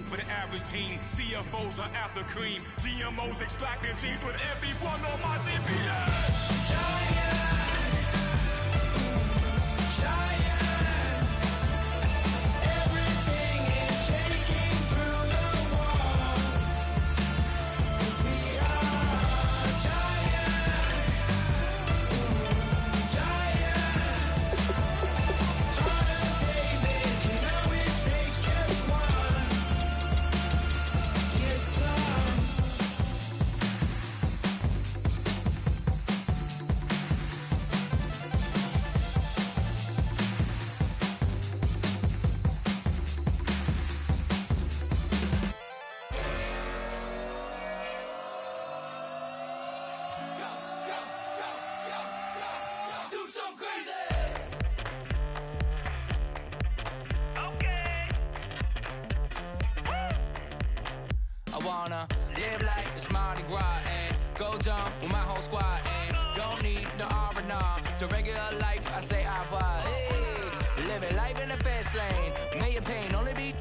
For the average team, CFOs are after cream. GMOs extracting genes with everyone on my TPS. Giants, giants, everything is shaking through the walls. 'Cause we are giants, giants. Heart of David, you know it takes just one. Get some. I wanna live like it's Mardi Gras and go dumb with my whole squad and don't need no R&R. To regular life, I say au revoir. Hey, living life in the fast lane. May your pain only beat.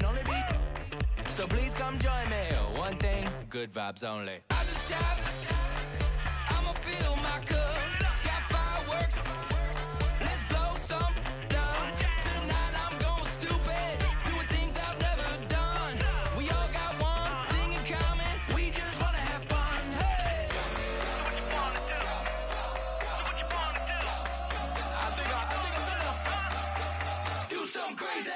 So please come join me. One thing, good vibes only. I just tapped. I'ma fill my cup. Got fireworks. Let's blow some down. Tonight I'm going stupid. Doing things I've never done. We all got one thing in common. We just wanna have fun. Hey. Do what you wanna do. Do what you wanna do. I think I'm gonna do something crazy.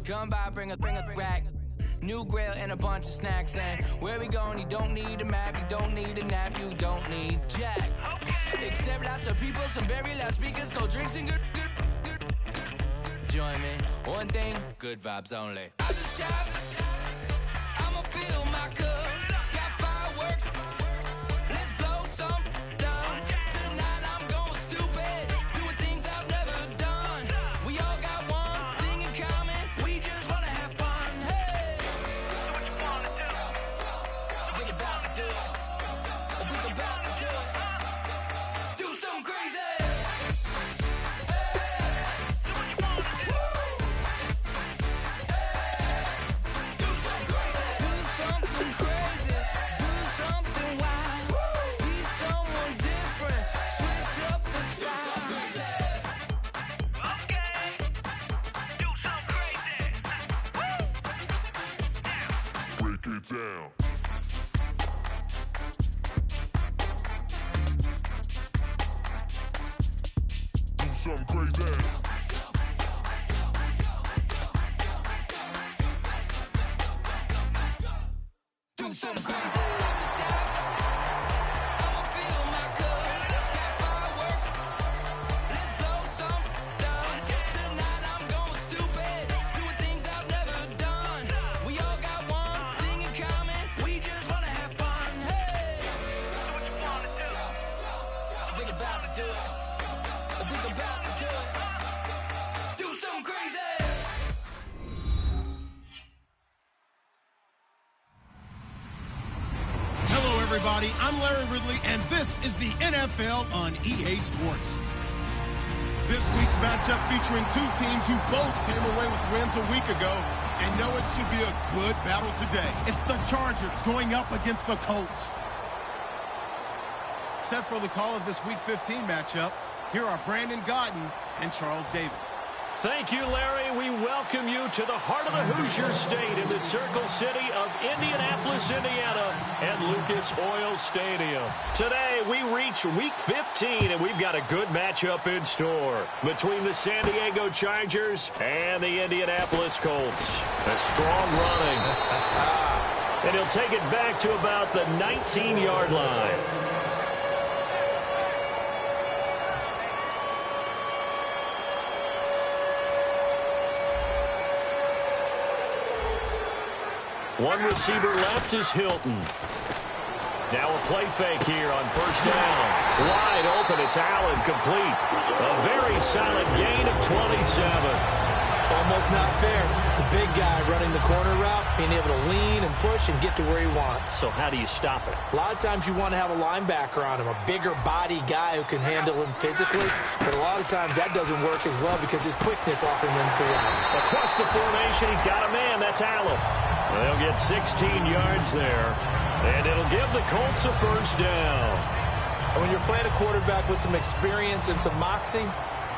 Come by, bring a rack. New grill and a bunch of snacks. And where we going, you don't need a map. You don't need a nap. You don't need jack. Except lots of people, some very loud speakers, cold drinks and good. Join me. One thing, good vibes only. I just tapped. I'ma fill my cup. Got fireworks. Let's blow some down. Tonight I'm going stupid. Doing things I've never done. We all got one thing in common. We just wanna have fun. Hey. Do what you wanna do. Think about to do it. Think about to do it. Do something crazy. Down. Do something crazy. Do something crazy. I'ma fill my cup. Got fireworks. Let's blow some down. Tonight I'm going stupid. Doing things I've never done. We all got one thing in common. We just wanna have fun. Hey. Do what you wanna do. Think about to do it. Think about to do it. Do something crazy. Hello, everybody. I'm Larry Ridley, and this is the NFL on EA Sports. This week's matchup featuring two teams who both came away with wins a week ago and know it should be a good battle today. It's the Chargers going up against the Colts. Set for the call of this Week 15 matchup, here are Brandon Gaudin and Charles Davis. Thank you, Larry. We welcome you to the heart of the Hoosier State in the Circle City of Indianapolis, Indiana, and Lucas Oil Stadium. Today, we reach Week 15, and we've got a good matchup in store between the San Diego Chargers and the Indianapolis Colts. A strong running. And he'll take it back to about the 19-yard line. One receiver left is Hilton. Now a play fake here on first down. Wide open, it's Allen, complete. A very solid gain of 27. Almost not fair. The big guy running the corner route, being able to lean and push and get to where he wants. So how do you stop it? A lot of times you want to have a linebacker on him, a bigger body guy who can handle him physically. But a lot of times that doesn't work as well because his quickness often wins the route. Across the formation, he's got a man. That's Allen. They'll get 16 yards there. And it'll give the Colts a first down. And when you're playing a quarterback with some experience and some moxie,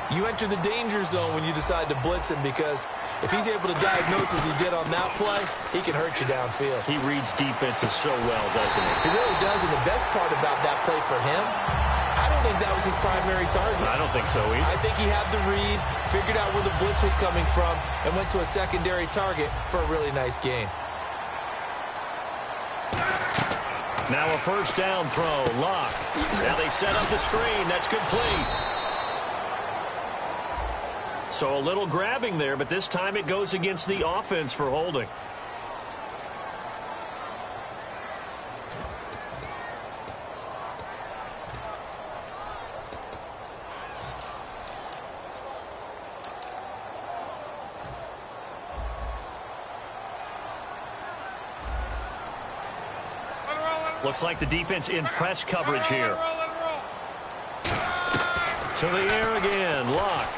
you enter the danger zone when you decide to blitz him because if he's able to diagnose as he did on that play, he can hurt you downfield. He reads defenses so well, doesn't he? He really does, and the best part about that play for him, I don't think that was his primary target. I don't think so either. I think he had the read, figured out where the blitz was coming from, and went to a secondary target for a really nice gain. Now a first down throw, Lock. Now they set up the screen. That's complete. So a little grabbing there, but this time it goes against the offense for holding. Looks like the defense in press coverage here. To the air again. Luck.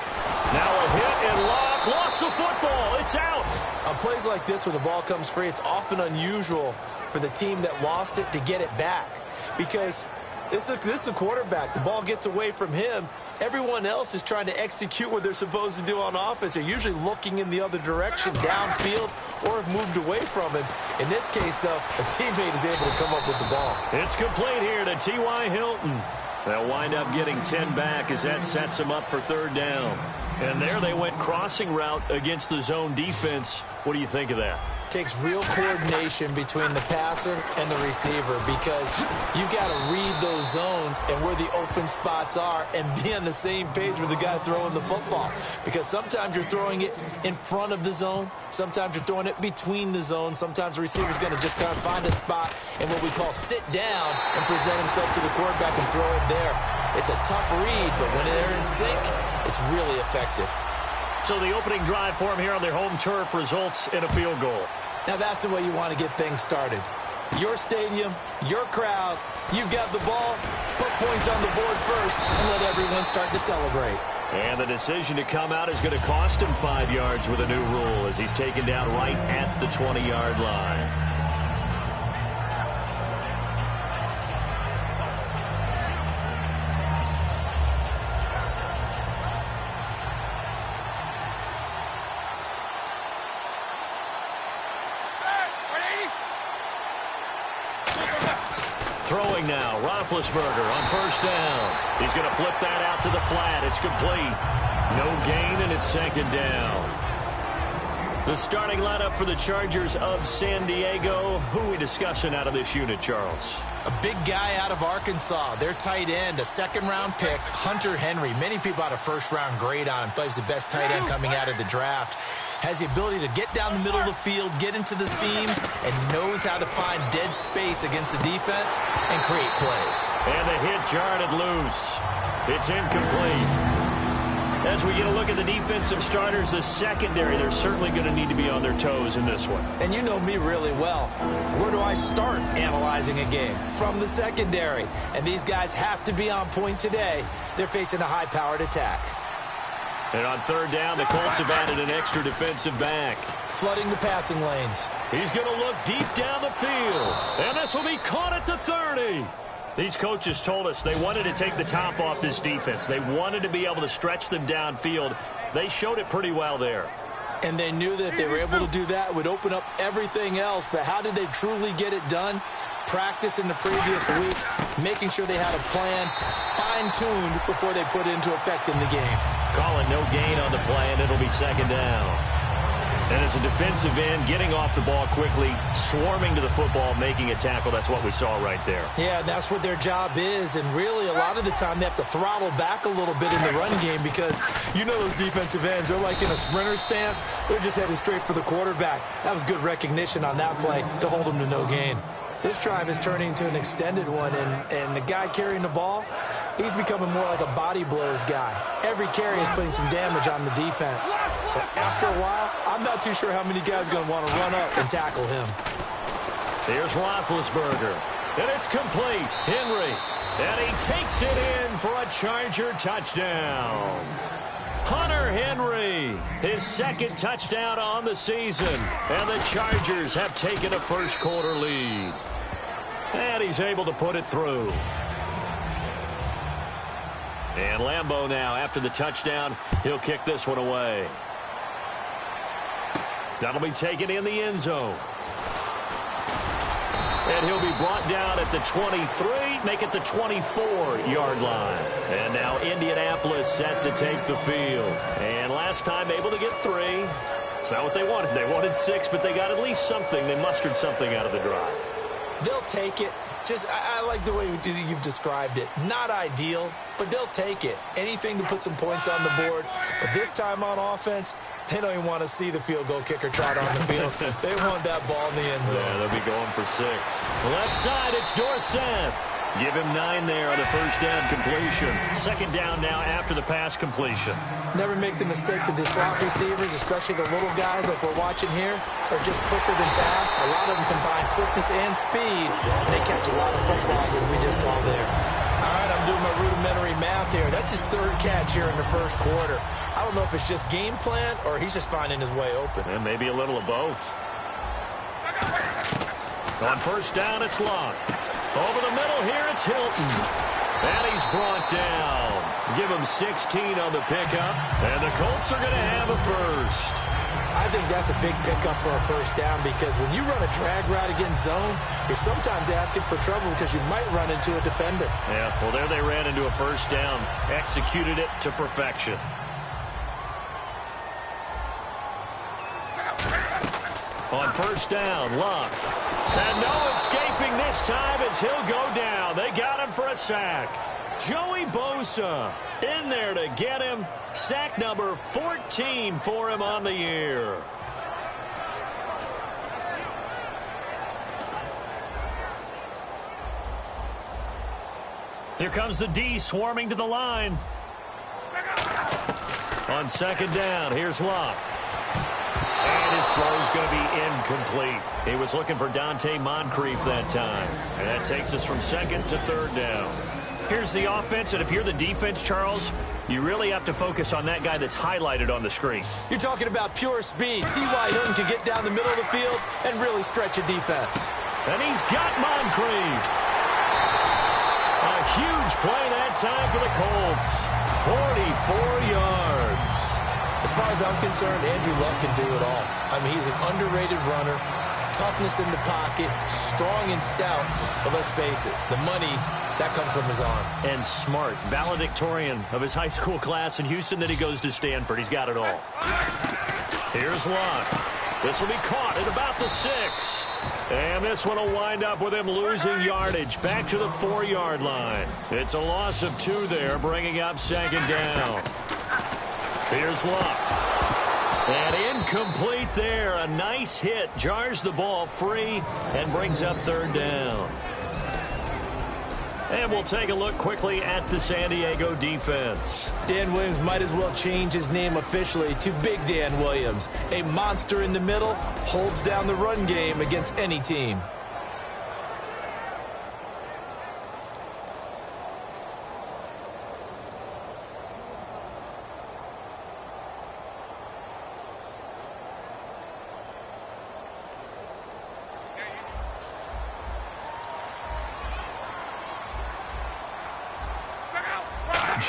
Now a hit, and Luck lost the football. It's out. On plays like this, when the ball comes free, it's often unusual for the team that lost it to get it back. Because this is the quarterback. The ball gets away from him. Everyone else is trying to execute what they're supposed to do on offense. They're usually looking in the other direction, downfield, or have moved away from him. In this case, though, a teammate is able to come up with the ball. It's complete here to T.Y. Hilton. They'll wind up getting 10 back as that sets them up for third down. And there they went crossing route against the zone defense. What do you think of that? Takes real coordination between the passer and the receiver, because you've got to read those zones and where the open spots are and be on the same page with the guy throwing the football. Because sometimes you're throwing it in front of the zone. Sometimes you're throwing it between the zones. Sometimes the receiver's going to just kind of find a spot and what we call sit down and present himself to the quarterback and throw it there. It's a tough read, but when they're in sync, it's really effective. So the opening drive for them here on their home turf results in a field goal. Now that's the way you want to get things started. Your stadium, your crowd, you've got the ball, put points on the board first, and let everyone start to celebrate. And the decision to come out is going to cost him 5 yards with a new rule as he's taken down right at the 20-yard line. Throwing now, Roethlisberger on first down. He's going to flip that out to the flat. It's complete. No gain, and it's second down. The starting lineup for the Chargers of San Diego. Who are we discussing out of this unit, Charles? A big guy out of Arkansas. Their tight end, a second-round pick, Hunter Henry. Many people had a first-round grade on him. Plays the best tight end coming out of the draft. Has the ability to get down the middle of the field, get into the seams, and knows how to find dead space against the defense and create plays. And the hit jarred it loose. It's incomplete. As we get a look at the defensive starters, the secondary, they're certainly going to need to be on their toes in this one. And you know me really well. Where do I start analyzing a game? From the secondary. And these guys have to be on point today. They're facing a high-powered attack. And on third down, the Colts have added an extra defensive back. Flooding the passing lanes. He's going to look deep down the field. And this will be caught at the 30. These coaches told us they wanted to take the top off this defense. They wanted to be able to stretch them downfield. They showed it pretty well there. And they knew that if they were able to do that, it would open up everything else. But how did they truly get it done? Practice in the previous week, making sure they had a plan, fine-tuned before they put it into effect in the game. Calling no gain on the play, and it'll be second down. And as a defensive end, getting off the ball quickly, swarming to the football, making a tackle, that's what we saw right there. Yeah, that's what their job is. And really, a lot of the time, they have to throttle back a little bit in the run game because you know those defensive ends, they're like in a sprinter stance. They're just headed straight for the quarterback. That was good recognition on that play to hold them to no gain. This drive is turning into an extended one, and the guy carrying the ball, he's becoming more like a body blows guy. Every carry is putting some damage on the defense. So after a while, I'm not too sure how many guys are going to want to run up and tackle him. Here's Roethlisberger, and it's complete. Henry, and he takes it in for a Charger touchdown. Hunter Henry, his second touchdown on the season, and the Chargers have taken a first-quarter lead. And he's able to put it through. And Lambeau now, after the touchdown, he'll kick this one away. That'll be taken in the end zone. And he'll be brought down at the 23, make it the 24-yard line. And now Indianapolis set to take the field. And last time able to get 3. It's not what they wanted. They wanted 6, but they got at least something. They mustered something out of the drive. They'll take it. I like the way you've described it. Not ideal, but they'll take it. Anything to put some points on the board. But this time on offense, they don't even want to see the field goal kicker trot on the field. They want that ball in the end zone. Yeah, they'll be going for 6. Left side, it's Dorsett. Give him 9 there on the first down completion. Second down now after the pass completion. Never make the mistake that the slot receivers, especially the little guys like we're watching here, are just quicker than fast. A lot of them combine quickness and speed, and they catch a lot of footballs, as we just saw there. All right, I'm doing my rudimentary math here. That's his 3rd catch here in the first quarter. I don't know if it's just game plan or he's just finding his way open. And maybe a little of both. On first down, it's Locke. Over the middle here, it's Hilton. And he's brought down. Give him 16 on the pickup. And the Colts are going to have a first. I think that's a big pickup for a first down because when you run a drag route against zone, you're sometimes asking for trouble because you might run into a defender. Yeah, well, there they ran into a first down. Executed it to perfection. On first down, Locke. And no escaping this time as he'll go down. They got him for a sack. Joey Bosa in there to get him. Sack number 14 for him on the year. Here comes the D swarming to the line. On second down, here's Locke. And his throw's going to be incomplete. He was looking for Dante Moncrief that time. And that takes us from second to third down. Here's the offense, and if you're the defense, Charles, you really have to focus on that guy that's highlighted on the screen. You're talking about pure speed. T.Y. Hilton can get down the middle of the field and really stretch a defense. And he's got Moncrief. A huge play that time for the Colts. 44 yards. As far as I'm concerned, Andrew Luck can do it all. I mean, he's an underrated runner, toughness in the pocket, strong and stout. But let's face it, the money, that comes from his arm. And smart, valedictorian of his high school class in Houston, then he goes to Stanford. He's got it all. Here's Luck. This will be caught at about the 6. And this one will wind up with him losing yardage back to the 4-yard line. It's a loss of 2 there, bringing up second down. Here's Luck. And incomplete there. A nice hit. Jars the ball free and brings up third down. And we'll take a look quickly at the San Diego defense. Dan Williams might as well change his name officially to Big Dan Williams. A monster in the middle, holds down the run game against any team.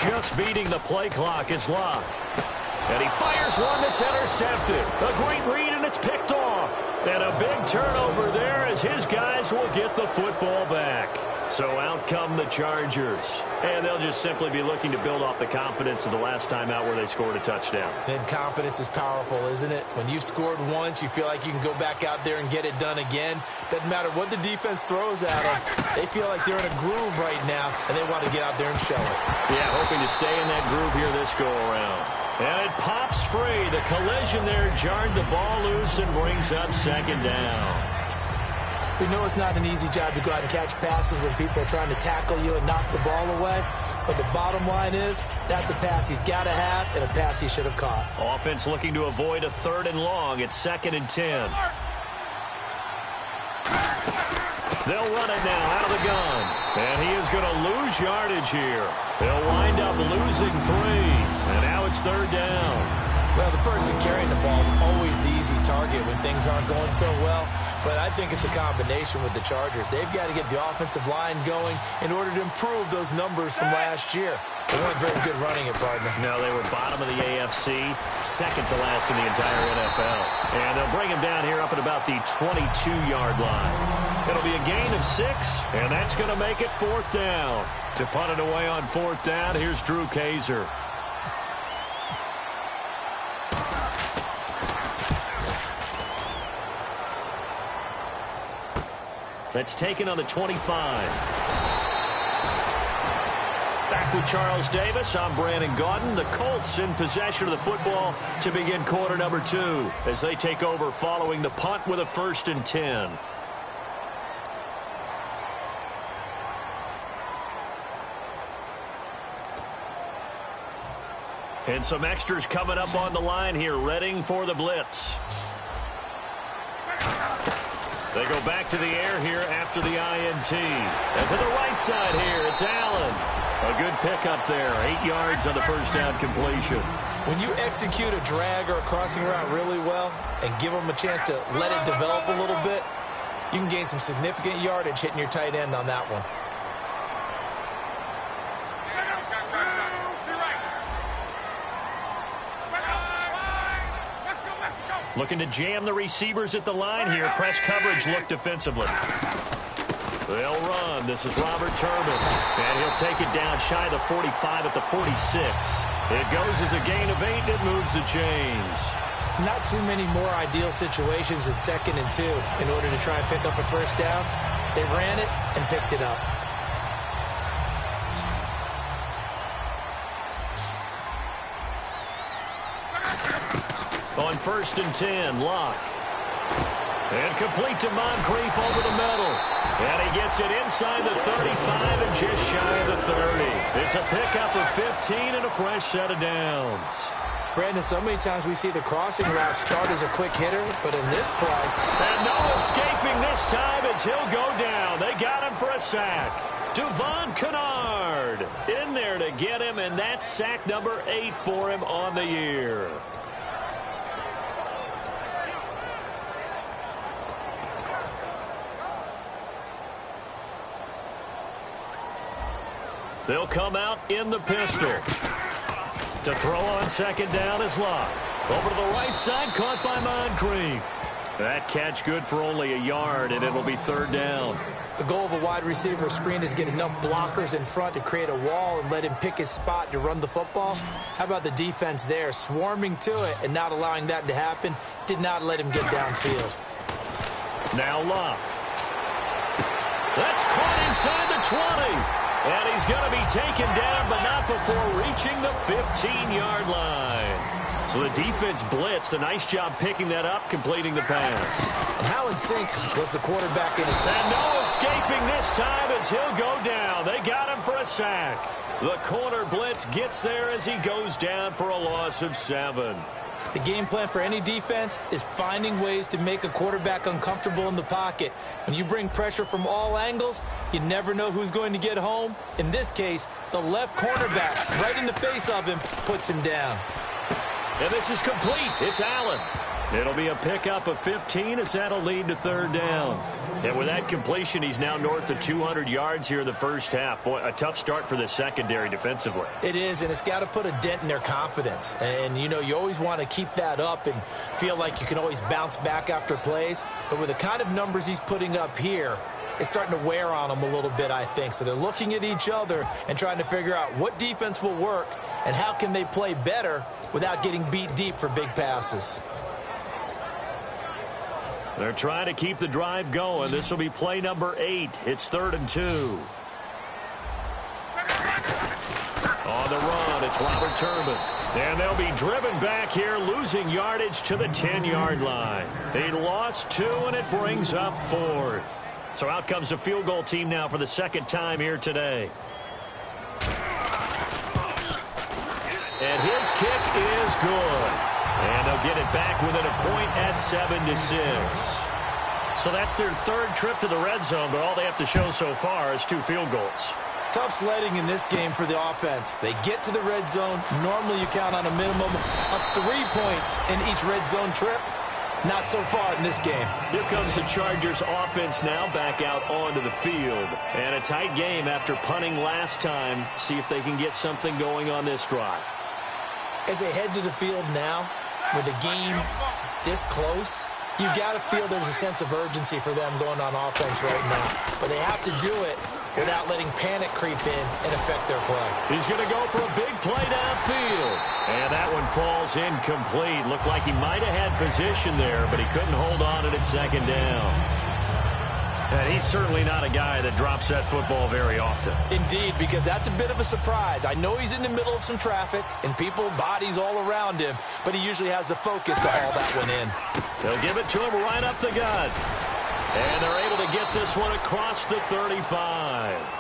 Just beating the play clock is Locke. And he fires one that's intercepted. A great read, and it's picked off. And a big turnover there as his guys will get the football back. So out come the Chargers. And they'll just simply be looking to build off the confidence of the last time out where they scored a touchdown. Then confidence is powerful, isn't it? When you've scored once, you feel like you can go back out there and get it done again. Doesn't matter what the defense throws at them. They feel like they're in a groove right now, and they want to get out there and show it. Yeah, hoping to stay in that groove here this go-around. And it pops free. The collision there jarred the ball loose and brings up second down. We know it's not an easy job to go out and catch passes when people are trying to tackle you and knock the ball away. But the bottom line is, that's a pass he's got to have and a pass he should have caught. Offense looking to avoid a 3rd and long. It's 2nd and 10. They'll run it now out of the gun. And he is going to lose yardage here. They'll wind up losing 3. And now it's 3rd down. Well, the person carrying the ball is always the easy target when things aren't going so well. But I think it's a combination with the Chargers. They've got to get the offensive line going in order to improve those numbers from last year. They weren't very good running it, partner. No, they were bottom of the AFC, 2nd to last in the entire NFL. And they'll bring him down here up at about the 22-yard line. It'll be a gain of 6, and that's going to make it 4th down. To punt it away on 4th down, here's Drew Kaiser. That's taken on the 25. Back with Charles Davis, I'm Brandon Gaudin. The Colts in possession of the football to begin quarter number 2 as they take over following the punt with a 1st and 10. And some extras coming up on the line here, readying for the blitz. They go back to the air here after the INT. And to the right side here, it's Allen. A good pickup there, 8 yards on the first down completion. When you execute a drag or a crossing route really well and give them a chance to let it develop a little bit, you can gain some significant yardage hitting your tight end on that one. Looking to jam the receivers at the line here. Press coverage look defensively. They'll run. This is Robert Turbin. And he'll take it down shy of the 45 at the 46. It goes as a gain of 8. It moves the chains. Not too many more ideal situations in 2nd and 2 in order to try and pick up a first down. They ran it and picked it up. On 1st and 10, Locke. And complete to Moncrief over the middle. And he gets it inside the 35 and just shy of the 30. It's a pickup of 15 and a fresh set of downs. Brandon, so many times we see the crossing route start as a quick hitter, but in this play... And no escaping this time as he'll go down. They got him for a sack. Devon Kennard in there to get him, and that's sack number 8 for him on the year. They'll come out in the pistol. To throw on 2nd down is Locke. Over to the right side, caught by Moncrief. That catch good for only a yard, and it'll be 3rd down. The goal of a wide receiver screen is get enough blockers in front to create a wall and let him pick his spot to run the football. How about the defense there, swarming to it and not allowing that to happen? Did not let him get downfield. Now Locke. That's caught inside the 20. And he's going to be taken down, but not before reaching the 15-yard line. So the defense blitzed. A nice job picking that up, completing the pass. And how in sync was the quarterback in it? And no escaping this time as he'll go down. They got him for a sack. The corner blitz gets there as he goes down for a loss of 7. The game plan for any defense is finding ways to make a quarterback uncomfortable in the pocket. When you bring pressure from all angles, you never know who's going to get home. In this case, the left cornerback, right in the face of him, puts him down. And this is complete. It's Allen. It'll be a pickup of 15 as that'll lead to 3rd down. And with that completion, he's now north of 200 yards here in the first half. Boy, a tough start for the secondary defensively. It is, and it's got to put a dent in their confidence. And, you know, you always want to keep that up and feel like you can always bounce back after plays. But with the kind of numbers he's putting up here, it's starting to wear on them a little bit, I think. So they're looking at each other and trying to figure out what defense will work and how can they play better without getting beat deep for big passes. They're trying to keep the drive going. This will be play number 8. It's 3rd and 2. On the run, it's Robert Turbin. And they'll be driven back here, losing yardage to the 10-yard line. They lost 2, and it brings up 4th. So out comes the field goal team now for the 2nd time here today. And his kick is good. And they'll get it back within a point at 7-6. So that's their 3rd trip to the red zone, but all they have to show so far is 2 field goals. Tough sledding in this game for the offense. They get to the red zone. Normally you count on a minimum of 3 points in each red zone trip. Not so far in this game. Here comes the Chargers offense now back out onto the field. And a tight game after punting last time. See if they can get something going on this drive. As they head to the field now, with the game this close, you've got to feel there's a sense of urgency for them going on offense right now. But they have to do it without letting panic creep in and affect their play. He's going to go for a big play downfield. And that one falls incomplete. Looked like he might have had position there, but he couldn't hold on it at 2nd down. And he's certainly not a guy that drops that football very often. Indeed, because that's a bit of a surprise. I know he's in the middle of some traffic and people, bodies all around him, but he usually has the focus to haul that one in. They'll give it to him right up the gut. And they're able to get this one across the 35.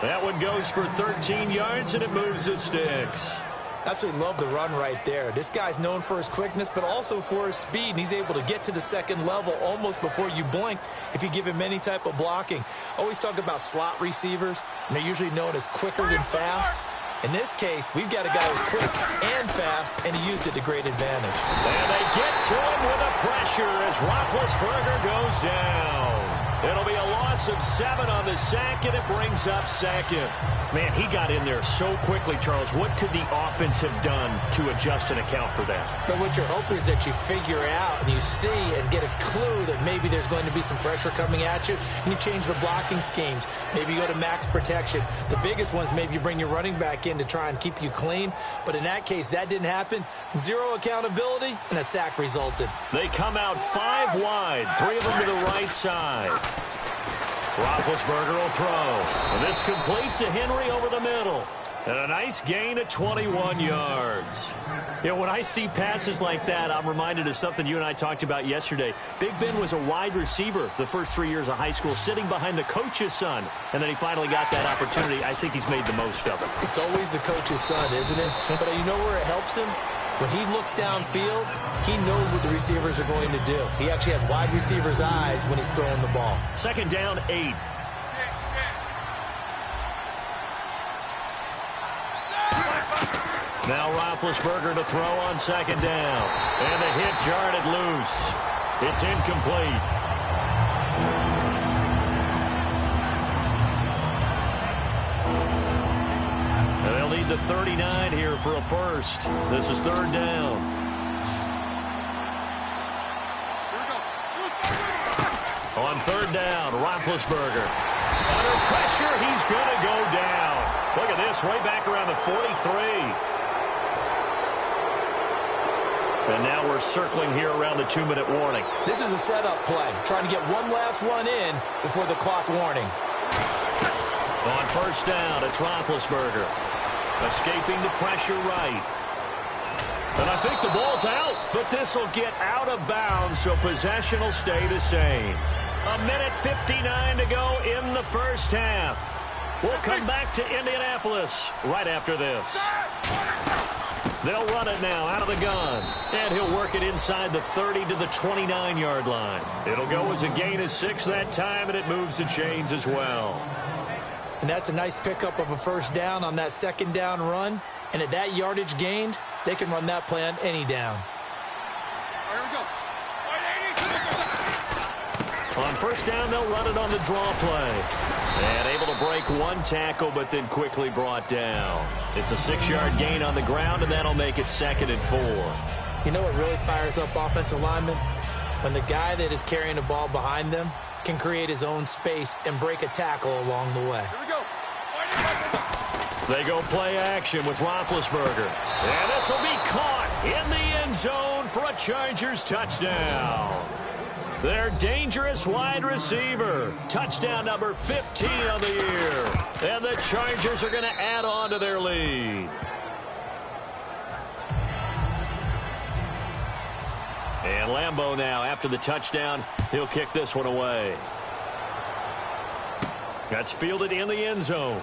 That one goes for 13 yards, and it moves the sticks. Absolutely love the run right there. This guy's known for his quickness, but also for his speed. And he's able to get to the second level almost before you blink if you give him any type of blocking. Always talk about slot receivers, and they're usually known as quicker than fast. In this case, we've got a guy who's quick and fast, and he used it to great advantage. And they get to him with the pressure as Roethlisberger goes down. It'll be a loss of 7 on the sack, and it brings up second. Man, he got in there so quickly, Charles. What could the offense have done to adjust and account for that? But what you're hoping is that you figure out and you see and get a clue that maybe there's going to be some pressure coming at you, and you change the blocking schemes. Maybe you go to max protection. The biggest one is maybe you bring your running back in to try and keep you clean. But in that case, that didn't happen. 0 accountability, and a sack resulted. They come out 5 wide, 3 of them to the right side. Roethlisberger will throw. And this complete to Henry over the middle. And a nice gain of 21 yards. You know, when I see passes like that, I'm reminded of something you and I talked about yesterday. Big Ben was a wide receiver the first 3 years of high school, sitting behind the coach's son. And then he finally got that opportunity. I think he's made the most of it. It's always the coach's son, isn't it? But you know where it helps him? When he looks downfield, he knows what the receivers are going to do. He actually has wide receivers' eyes when he's throwing the ball. Second down, 8. Now Roethlisberger to throw on second down. And the hit jarred it loose. It's incomplete. And they'll need the 39 here for a first. This is third down. On third down, Roethlisberger. Under pressure, he's going to go down. Look at this, way back around the 43. And now we're circling here around the 2-minute warning. This is a setup play, trying to get one last one in before the clock warning. On first down, it's Roethlisberger. Escaping the pressure right. And I think the ball's out, but this will get out of bounds, so possession will stay the same. 1:59 to go in the first half. We'll come back to Indianapolis right after this. They'll run it now out of the gun. And he'll work it inside the 30 to the 29-yard line. It'll go as a gain of 6 that time, and it moves the chains as well. And that's a nice pickup of a first down on that second down run. And at that yardage gained, they can run that play on any down. Here we go. On first down, they'll run it on the draw play. And able to break one tackle, but then quickly brought down. It's a 6-yard gain on the ground, and that'll make it 2nd and 4. You know what really fires up offensive linemen? When the guy that is carrying the ball behind them can create his own space and break a tackle along the way. Here we go. They go play action with Roethlisberger. And this will be caught in the end zone for a Chargers touchdown. Their dangerous wide receiver. Touchdown number 15 on the year. And the Chargers are going to add on to their lead. And Lambeau now, after the touchdown, he'll kick this one away. That's fielded in the end zone.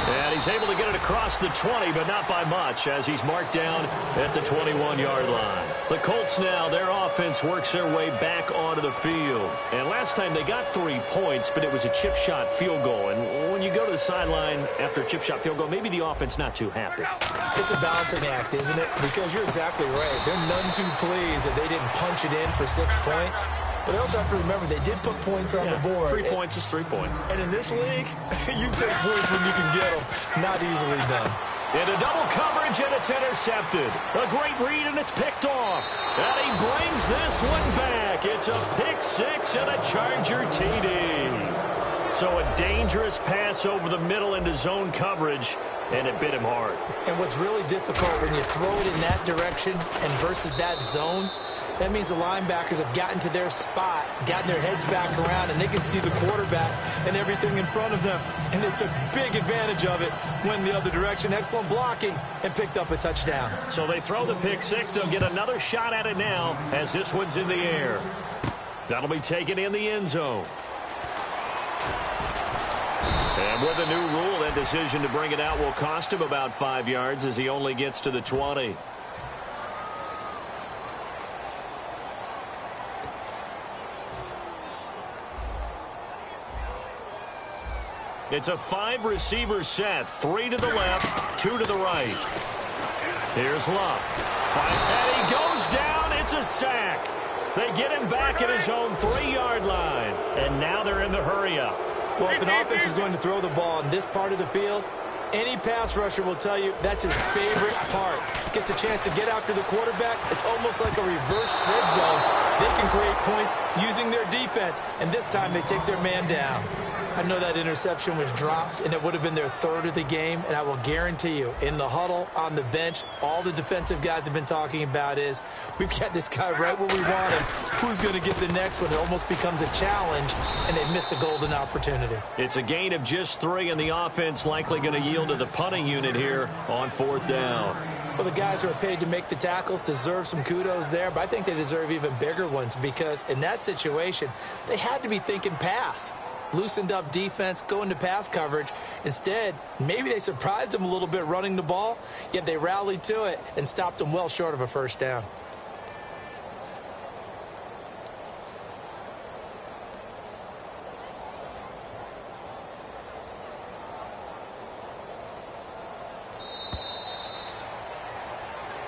And he's able to get it across the 20, but not by much, as he's marked down at the 21-yard line. The Colts now, their offense works their way back onto the field. And last time they got 3 points, but it was a chip shot field goal. And when you go to the sideline after a chip shot field goal, maybe the offense not too happy. It's a balancing act, isn't it? Because you're exactly right. They're none too pleased that they didn't punch it in for 6 points. But I also have to remember they did put points on the board. 3 points is 3 points. And in this league, you take points when you can get them. Not easily done. Into double coverage, and it's intercepted. A great read, and it's picked off. And he brings this one back. It's a pick 6 and a Charger TD. So a dangerous pass over the middle into zone coverage, and it bit him hard. And what's really difficult when you throw it in that direction and versus that zone, that means the linebackers have gotten to their spot, gotten their heads back around, and they can see the quarterback and everything in front of them. And they took big advantage of it, went the other direction. Excellent blocking, and picked up a touchdown. So they throw the pick 6. They'll get another shot at it now as this one's in the air. That'll be taken in the end zone. And with a new rule, that decision to bring it out will cost him about 5 yards as he only gets to the 20. It's a 5-receiver set. 3 to the left, 2 to the right. Here's Luck. And he goes down. It's a sack. They get him back at his own 3-yard line. And now they're in the hurry-up. Well, if an offense is going to throw the ball in this part of the field, any pass rusher will tell you that's his favorite part. Gets a chance to get after the quarterback. It's almost like a reverse red zone. They can create points using their defense, and this time they take their man down. I know that interception was dropped, and it would have been their 3rd of the game, and I will guarantee you, in the huddle, on the bench, all the defensive guys have been talking about is, we've got this guy right where we want him. Who's going to get the next one? It almost becomes a challenge, and they've missed a golden opportunity. It's a gain of just 3, and the offense likely going to yield to the punting unit here on 4th down. Well, the guys who are paid to make the tackles deserve some kudos there, but I think they deserve even bigger ones because in that situation, they had to be thinking pass. Loosened up defense, going to pass coverage. Instead, maybe they surprised them a little bit running the ball, yet they rallied to it and stopped them well short of a first down.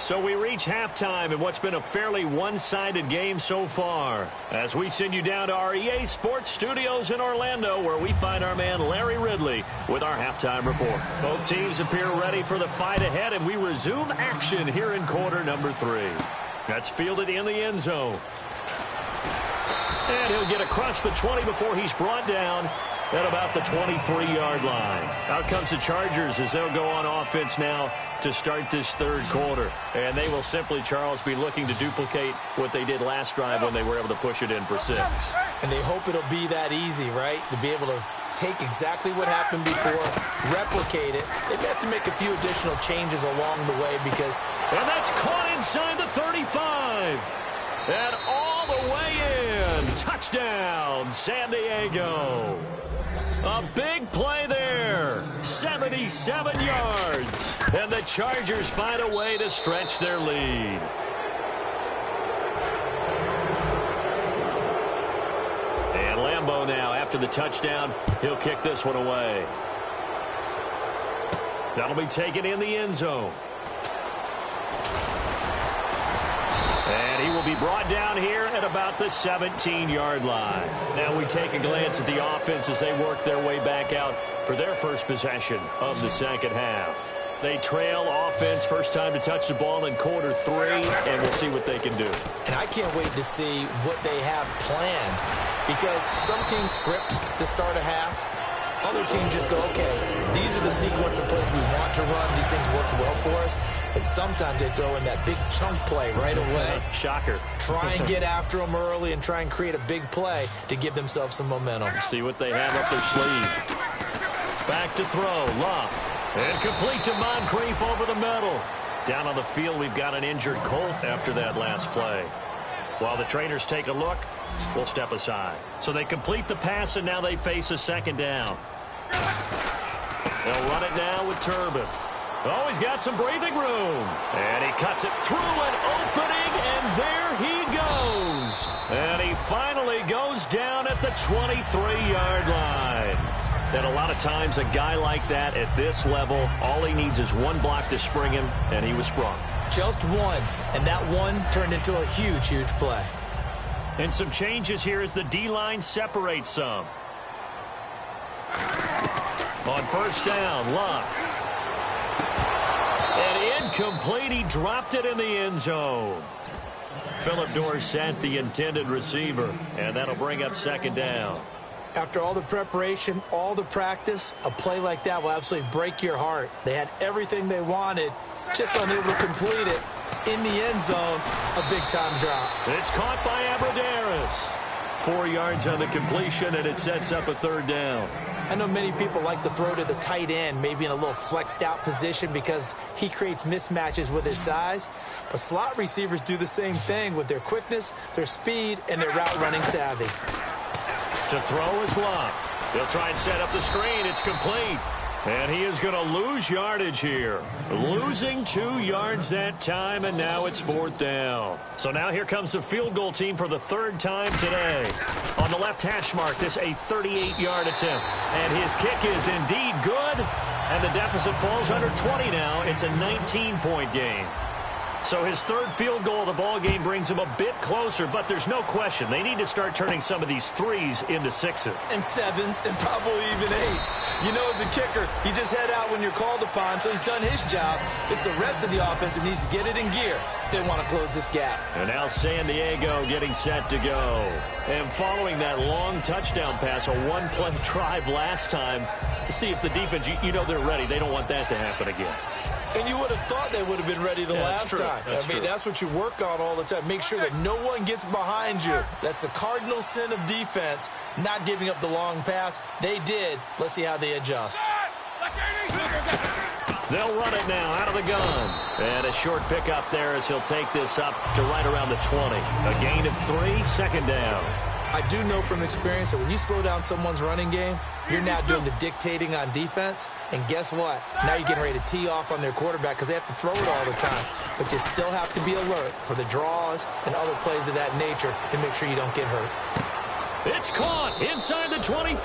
So we reach halftime in what's been a fairly one-sided game so far. As we send you down to our EA Sports Studios in Orlando, where we find our man Larry Ridley with our halftime report. Both teams appear ready for the fight ahead, and we resume action here in quarter number 3. That's fielded in the end zone. And he'll get across the 20 before he's brought down at about the 23-yard line. Out comes the Chargers as they'll go on offense now to start this 3rd quarter. And they will simply, Charles, be looking to duplicate what they did last drive when they were able to push it in for 6. And they hope it'll be that easy, right? To be able to take exactly what happened before, replicate it. They have to make a few additional changes along the way because... And that's caught inside the 35. And all the way in. Touchdown, San Diego. A big play there. 77 yards. And the Chargers find a way to stretch their lead. And Lambeau now, after the touchdown, he'll kick this one away. That'll be taken in the end zone. And he will be brought down here at about the 17-yard line. Now we take a glance at the offense as they work their way back out for their first possession of the second half. They trail offense, first time to touch the ball in quarter 3, and we'll see what they can do. And I can't wait to see what they have planned because some teams script to start a half. Other teams just go, okay, these are the sequence of plays we want to run. These things worked well for us. And sometimes they throw in that big chunk play right away. Shocker. Try and get after them early and try and create a big play to give themselves some momentum. See what they have up their sleeve. Back to throw. Luck. And complete to Moncrief over the middle. Down on the field, we've got an injured Colt after that last play. While the trainers take a look, we'll step aside. So they complete the pass, and now they face a second down. They'll run it now with Turbin. Oh, he's got some breathing room. And he cuts it through an opening, and there he goes. And he finally goes down at the 23-yard line. And a lot of times, a guy like that at this level, all he needs is one block to spring him, and he was sprung. Just one, and that one turned into a huge, huge play. And some changes here as the D-line separates some. On first down, Luck. And incomplete, he dropped it in the end zone. Phillip Dorsett, the intended receiver, and that'll bring up second down. After all the preparation, all the practice, a play like that will absolutely break your heart. They had everything they wanted, just unable to complete it. In the end zone, a big-time drop. It's caught by Abroderis. 4 yards on the completion, and it sets up a third down. I know many people like to throw to the tight end, maybe in a little flexed-out position because he creates mismatches with his size. But slot receivers do the same thing with their quickness, their speed, and their route-running savvy. To throw is Love. He'll try and set up the screen. It's complete. And he is going to lose yardage here. Losing 2 yards that time, and now it's 4th down. So now here comes the field goal team for the 3rd time today. On the left hash mark, this a 38-yard attempt. And his kick is indeed good. And the deficit falls under 20 now. It's a 19-point game. So his 3rd field goal of the ball game brings him a bit closer, but there's no question they need to start turning some of these 3s into 6s. And 7s and probably even 8s. You know, as a kicker, you just head out when you're called upon, so he's done his job. It's the rest of the offense that needs to get it in gear. They want to close this gap. And now San Diego getting set to go. And following that long touchdown pass, a 1-play drive last time, see if the defense, you know they're ready. They don't want that to happen again. And you would have thought they would have been ready the last time. That's what you work on all the time. Make sure that no one gets behind you. That's the cardinal sin of defense, not giving up the long pass. They did. Let's see how they adjust. They'll run it now out of the gun. And a short pickup there as he'll take this up to right around the 20. A gain of 3, 2nd down. I do know from experience that when you slow down someone's running game, you're now doing the dictating on defense. And guess what? Now you're getting ready to tee off on their quarterback because they have to throw it all the time. But you still have to be alert for the draws and other plays of that nature to make sure you don't get hurt. It's caught inside the 25.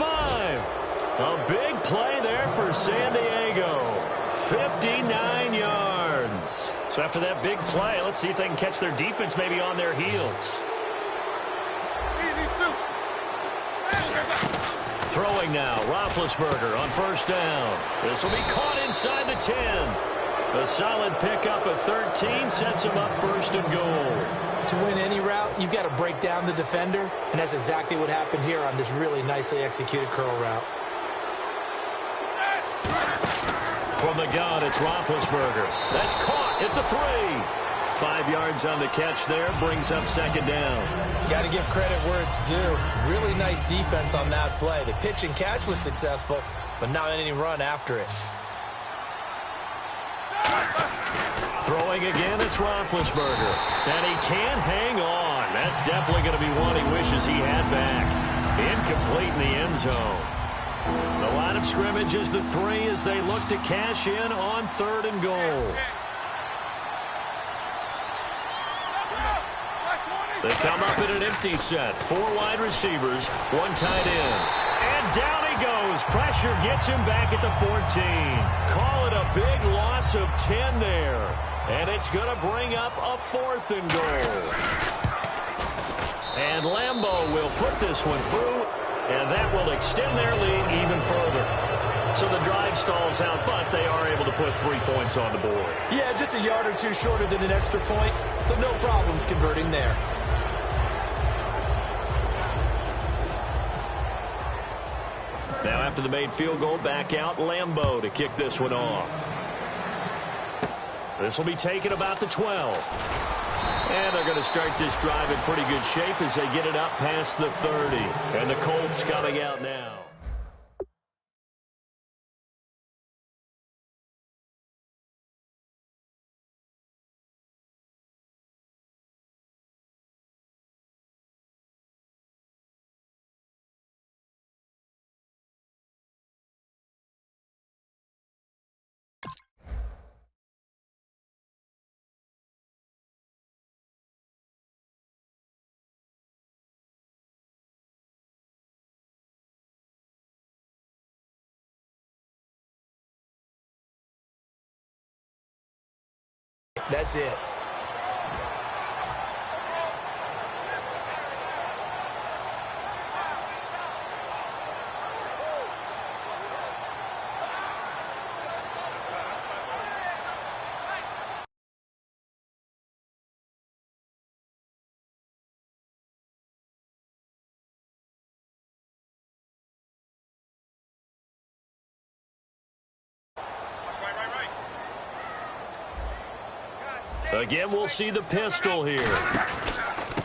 A big play there for San Diego. 59 yards. So after that big play, let's see if they can catch their defense maybe on their heels. Throwing now, Roethlisberger on 1st down. This will be caught inside the 10. A solid pickup of 13 sets him up 1st and goal. To win any route, you've got to break down the defender, and that's exactly what happened here on this really nicely executed curl route. From the gun, it's Roethlisberger. That's caught at the 3. 5 yards on the catch there, brings up 2nd down. Got to give credit where it's due. Really nice defense on that play. The pitch and catch was successful, but not any run after it. Throwing again, it's Roethlisberger. And he can't hang on. That's definitely going to be one he wishes he had back. Incomplete in the end zone. The line of scrimmage is the 3 as they look to cash in on 3rd and goal. They come up in an empty set. 4 wide receivers, 1 tight end. And down he goes. Pressure gets him back at the 14. Call it a big loss of 10 there. And it's going to bring up a 4th and goal. And Lambeau will put this one through, and that will extend their lead even further. So the drive stalls out, but they are able to put 3 points on the board. Yeah, just a yard or 2 shorter than an extra point, so no problems converting there. Now after the made field goal, back out Lambeau to kick this one off. This will be taken about the 12. And they're going to start this drive in pretty good shape as they get it up past the 30. And the Colts coming out now. That's it. Again, we'll see the pistol here.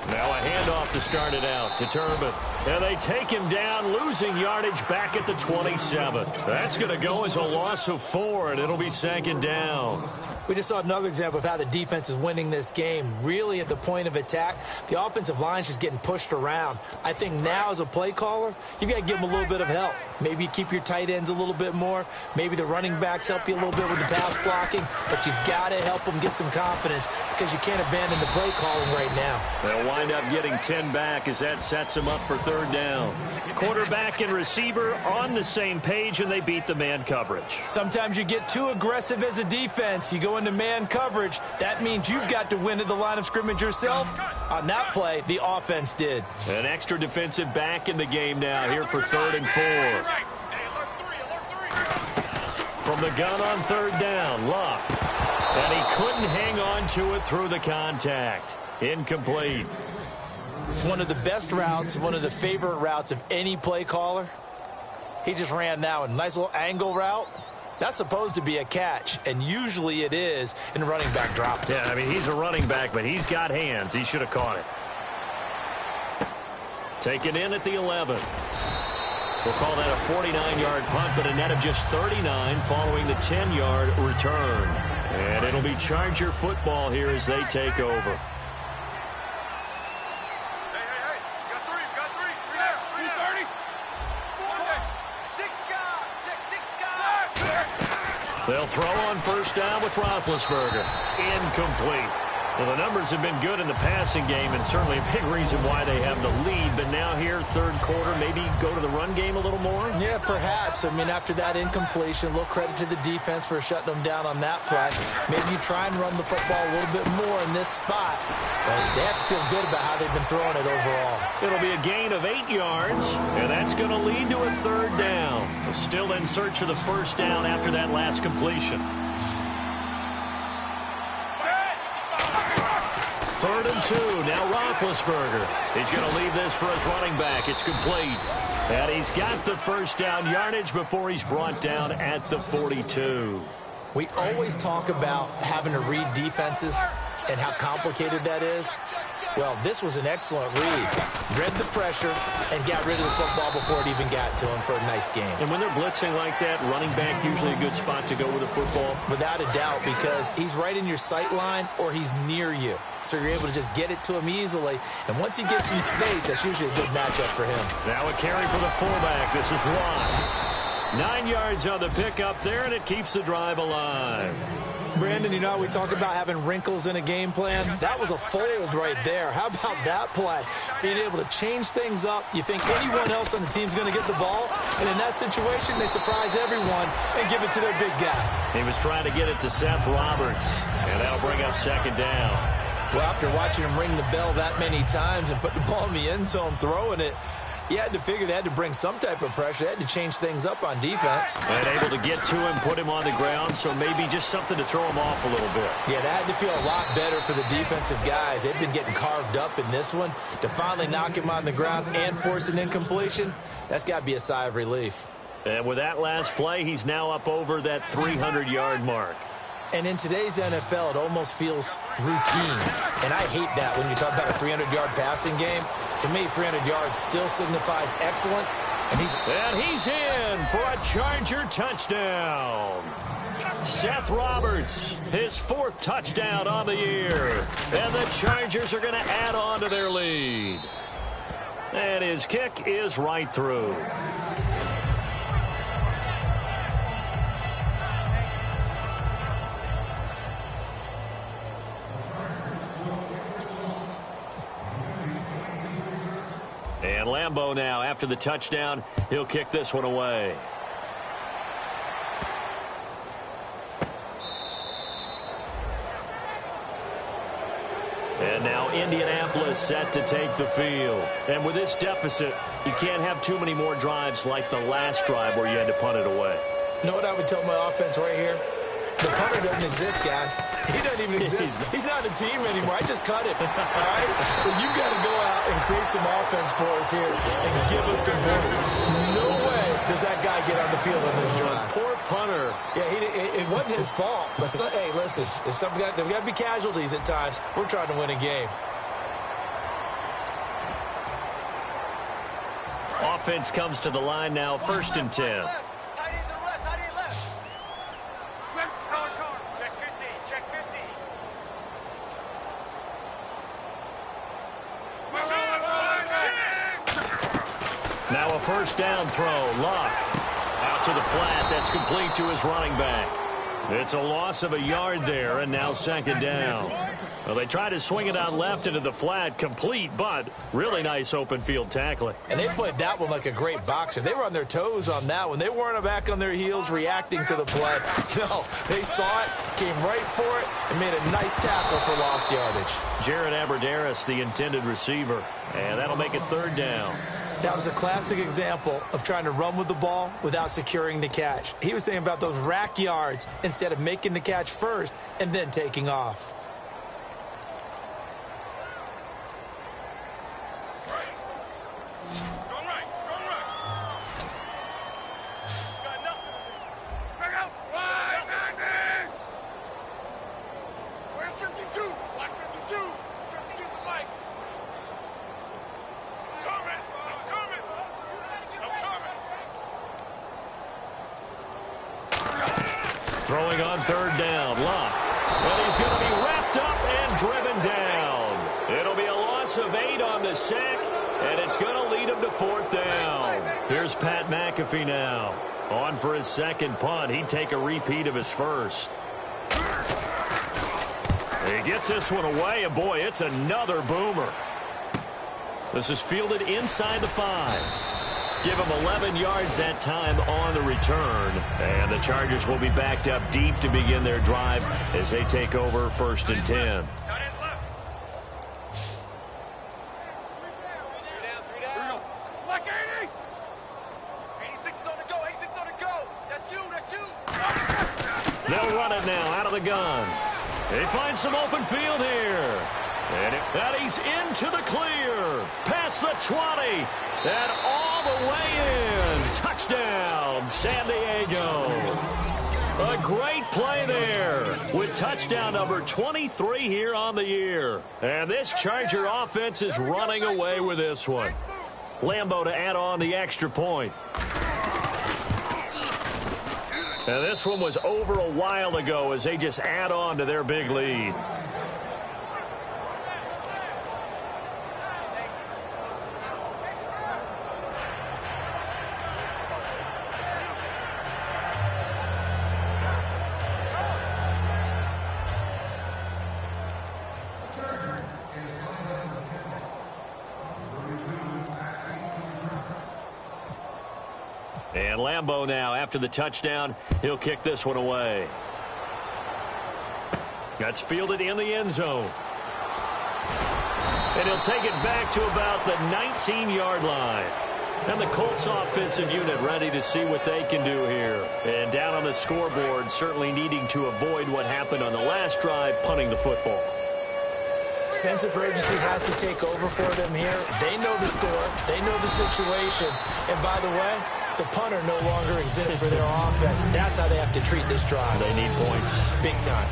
Now a handoff to start it out to Turbin. And they take him down, losing yardage back at the 27. That's going to go as a loss of 4, and it'll be 2nd down. We just saw another example of how the defense is winning this game. Really at the point of attack, the offensive line is just getting pushed around. I think now as a play caller, you've got to give them a little bit of help. Maybe you keep your tight ends a little bit more. Maybe the running backs help you a little bit with the pass blocking. But you've got to help them get some confidence because you can't abandon the play calling right now. They'll wind up getting 10 back as that sets them up for third down. Quarterback and receiver on the same page, and they beat the man coverage. Sometimes you get too aggressive as a defense. You go into man coverage. That means you've got to win at the line of scrimmage yourself. On that play, the offense did. An extra defensive back in the game now here for 3rd and 4. From the gun on 3rd down, Luck. And he couldn't hang on to it through the contact. Incomplete. One of the best routes, one of the favorite routes of any play caller. He just ran that one. Nice little angle route. That's supposed to be a catch, and usually it is, and the running back dropped it. Yeah, I mean, he's a running back, but he's got hands. He should have caught it. Taken in at the 11. We'll call that a 49-yard punt, but a net of just 39 following the 10-yard return. And it'll be Charger football here as they take over. They'll throw on 1st down with Roethlisberger. Incomplete. Well, the numbers have been good in the passing game, and certainly a big reason why they have the lead. But now here, 3rd quarter, maybe go to the run game a little more? Yeah, perhaps. I mean, after that incompletion, a little credit to the defense for shutting them down on that play. Maybe you try and run the football a little bit more in this spot. But they have to feel good about how they've been throwing it overall. It'll be a gain of 8 yards, and that's going to lead to a 3rd down. Still in search of the 1st down after that last completion. 3rd and 2. Now Roethlisberger. He's going to leave this for his running back. It's complete. And he's got the 1st down yardage before he's brought down at the 42. We always talk about having to read defenses and how complicated that is. Well, this was an excellent read. Read the pressure and got rid of the football before it even got to him for a nice game. And when they're blitzing like that, running back usually a good spot to go with the football? Without a doubt, because he's right in your sight line or he's near you. So you're able to just get it to him easily. And once he gets in space, that's usually a good matchup for him. Now a carry for the fullback. This is Watt. 9 yards on the pickup there, and it keeps the drive alive. Brandon, you know how we talk about having wrinkles in a game plan? That was a fold right there. How about that play? Being able to change things up. You think anyone else on the team's going to get the ball, and in that situation, they surprise everyone and give it to their big guy. He was trying to get it to Seth Roberts, and that'll bring up 2nd down. Well, after watching him ring the bell that many times and put the ball in the end zone throwing it, you had to figure they had to bring some type of pressure. They had to change things up on defense. And able to get to him, put him on the ground, so maybe just something to throw him off a little bit. Yeah, that had to feel a lot better for the defensive guys. They've been getting carved up in this one. To finally knock him on the ground and force an incompletion, that's got to be a sigh of relief. And with that last play, he's now up over that 300-yard mark. And in today's NFL, it almost feels routine. And I hate that when you talk about a 300-yard passing game. To me, 300 yards still signifies excellence. And he's in for a Charger touchdown. Seth Roberts, his 4th touchdown on the year. And the Chargers are going to add on to their lead. And his kick is right through. And Lambeau now, after the touchdown, he'll kick this one away. And now Indianapolis set to take the field. And with this deficit, you can't have too many more drives like the last drive where you had to punt it away. You know what I would tell my offense right here? The punter doesn't exist, guys. He doesn't even exist. He's not a team anymore. I just cut him. All right? So you've got to go out and create some offense for us here and give us some points. No way does that guy get on the field on this drive. Poor punter. Yeah, it wasn't his fault. But hey, listen, there's got to be casualties at times. We're trying to win a game. Offense comes to the line now, 1st and 10. Check A first down throw. Luck. Out to the flat. That's complete to his running back. It's a loss of a yard there, and now second down. Well, they tried to swing it out left into the flat, complete, but really nice open field tackling. And they played that one like a great boxer. They were on their toes on that one. They weren't back on their heels reacting to the play. No, they saw it, came right for it, and made a nice tackle for lost yardage. Jared Abbrederis, the intended receiver, and that'll make it third down. That was a classic example of trying to run with the ball without securing the catch. He was thinking about those rack yards instead of making the catch first and then taking off. Throwing on third down, Luck. And he's going to be wrapped up and driven down. It'll be a loss of 8 on the sack, and it's going to lead him to fourth down. Here's Pat McAfee now. On for his second punt. He'd take a repeat of his first. He gets this one away, and boy, it's another boomer. This is fielded inside the 5. Give him 11 yards that time on the return. And the Chargers will be backed up deep to begin their drive as they take over first and 10. They'll run it now out of the gun. They find some open field here. And he's into the clear. Past the 20. And all the way in. Touchdown, San Diego. A great play there with touchdown number 23 here on the year. And this Charger offense is running away with this one. Lambeau to add on the extra point. And this one was over a while ago as they just add on to their big lead. And Lambeau now, after the touchdown, he'll kick this one away. That's fielded in the end zone. And he'll take it back to about the 19-yard line. And the Colts offensive unit ready to see what they can do here. And down on the scoreboard, certainly needing to avoid what happened on the last drive, punting the football. Sense of urgency has to take over for them here. They know the score. They know the situation. And by the way, the punter no longer exists for their offense. That's how they have to treat this drive. They need points. Big time.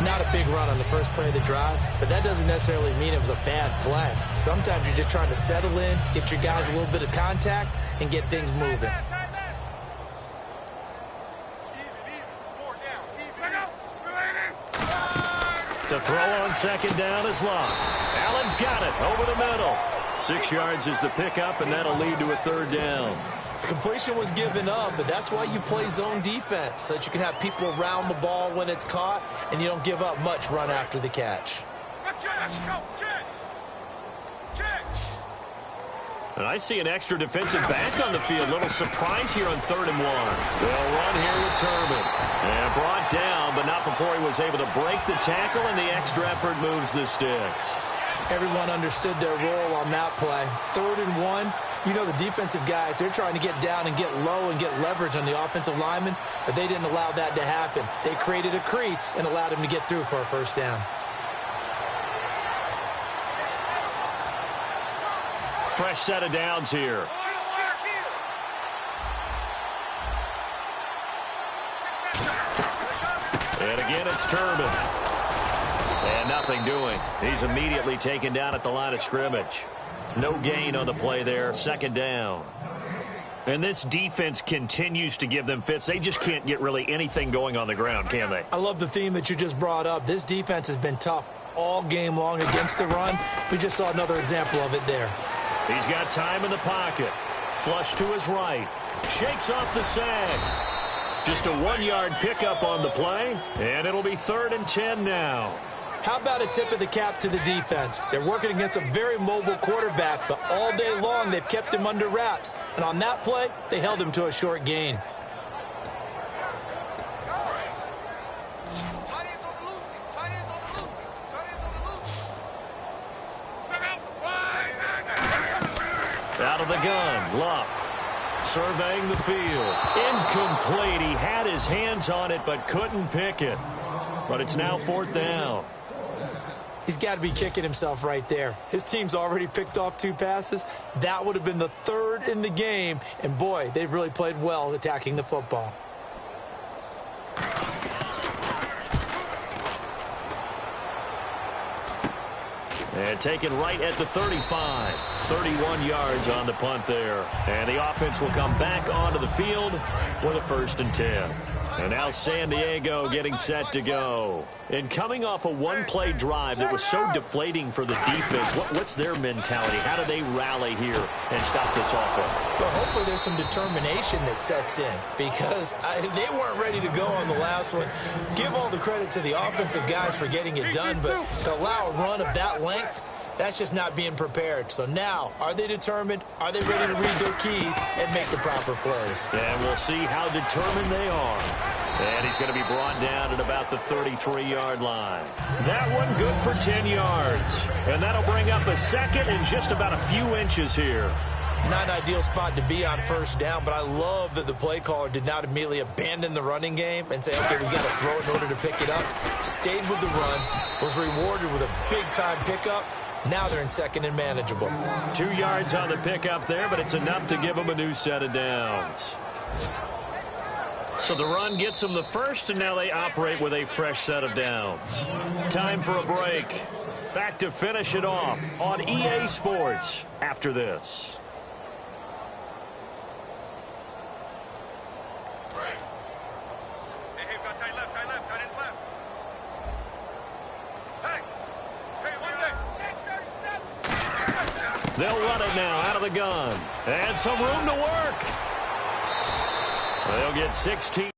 Not a big run on the first play of the drive, but that doesn't necessarily mean it was a bad play. Sometimes you're just trying to settle in, get your guys a little bit of contact, and get things moving. To throw on second down is locked. Allen's got it over the middle. 6 yards is the pickup, and that'll lead to a third down. Completion was given up, but that's why you play zone defense, so that you can have people around the ball when it's caught, and you don't give up much run after the catch. And I see an extra defensive back on the field. Little surprise here on 3rd and 1. They'll run here with Turbin. And brought down, but not before he was able to break the tackle, and the extra effort moves the sticks. Everyone understood their role on that play. 3rd and 1. You know the defensive guys, they're trying to get down and get low and get leverage on the offensive lineman, but they didn't allow that to happen. They created a crease and allowed him to get through for a first down. Fresh set of downs here. And again, it's Turbin. And nothing doing. He's immediately taken down at the line of scrimmage. No gain on the play there. Second down. And this defense continues to give them fits. They just can't get really anything going on the ground, can they? I love the theme that you just brought up. This defense has been tough all game long against the run. We just saw another example of it there. He's got time in the pocket. Flush to his right. Shakes off the sag. Just a 1-yard pickup on the play, and it'll be 3rd and 10 now. How about a tip of the cap to the defense? They're working against a very mobile quarterback, but all day long they've kept him under wraps. And on that play, they held him to a short gain. Out of the gun, Luck. Surveying the field. Incomplete. He had his hands on it but couldn't pick it. But it's now 4th down. He's got to be kicking himself right there. His team's already picked off 2 passes. That would have been the 3rd in the game. And, boy, they've really played well attacking the football. And taken right at the 35. 31 yards on the punt there. And the offense will come back onto the field with a 1st and 10. And now San Diego getting set to go. And coming off a 1-play drive that was so deflating for the defense, what's their mentality? How do they rally here and stop this offense? Well, hopefully there's some determination that sets in because they weren't ready to go on the last one. Give all the credit to the offensive guys for getting it done, but to allow a run of that length, that's just not being prepared. So now, are they determined? Are they ready to read their keys and make the proper plays? And we'll see how determined they are. And he's going to be brought down at about the 33-yard line. That one good for 10 yards. And that'll bring up a 2nd and just about a few inches here. Not an ideal spot to be on 1st down, but I love that the play caller did not immediately abandon the running game and say, okay, we got to throw it in order to pick it up. Stayed with the run, was rewarded with a big-time pickup. Now they're in 2nd and manageable. 2 yards on the pickup there, but it's enough to give them a new set of downs. So the run gets them the 1st, and now they operate with a fresh set of downs. Time for a break. Back to finish it off on EA Sports after this. They'll run it now out of the gun. And some room to work. They'll get 16.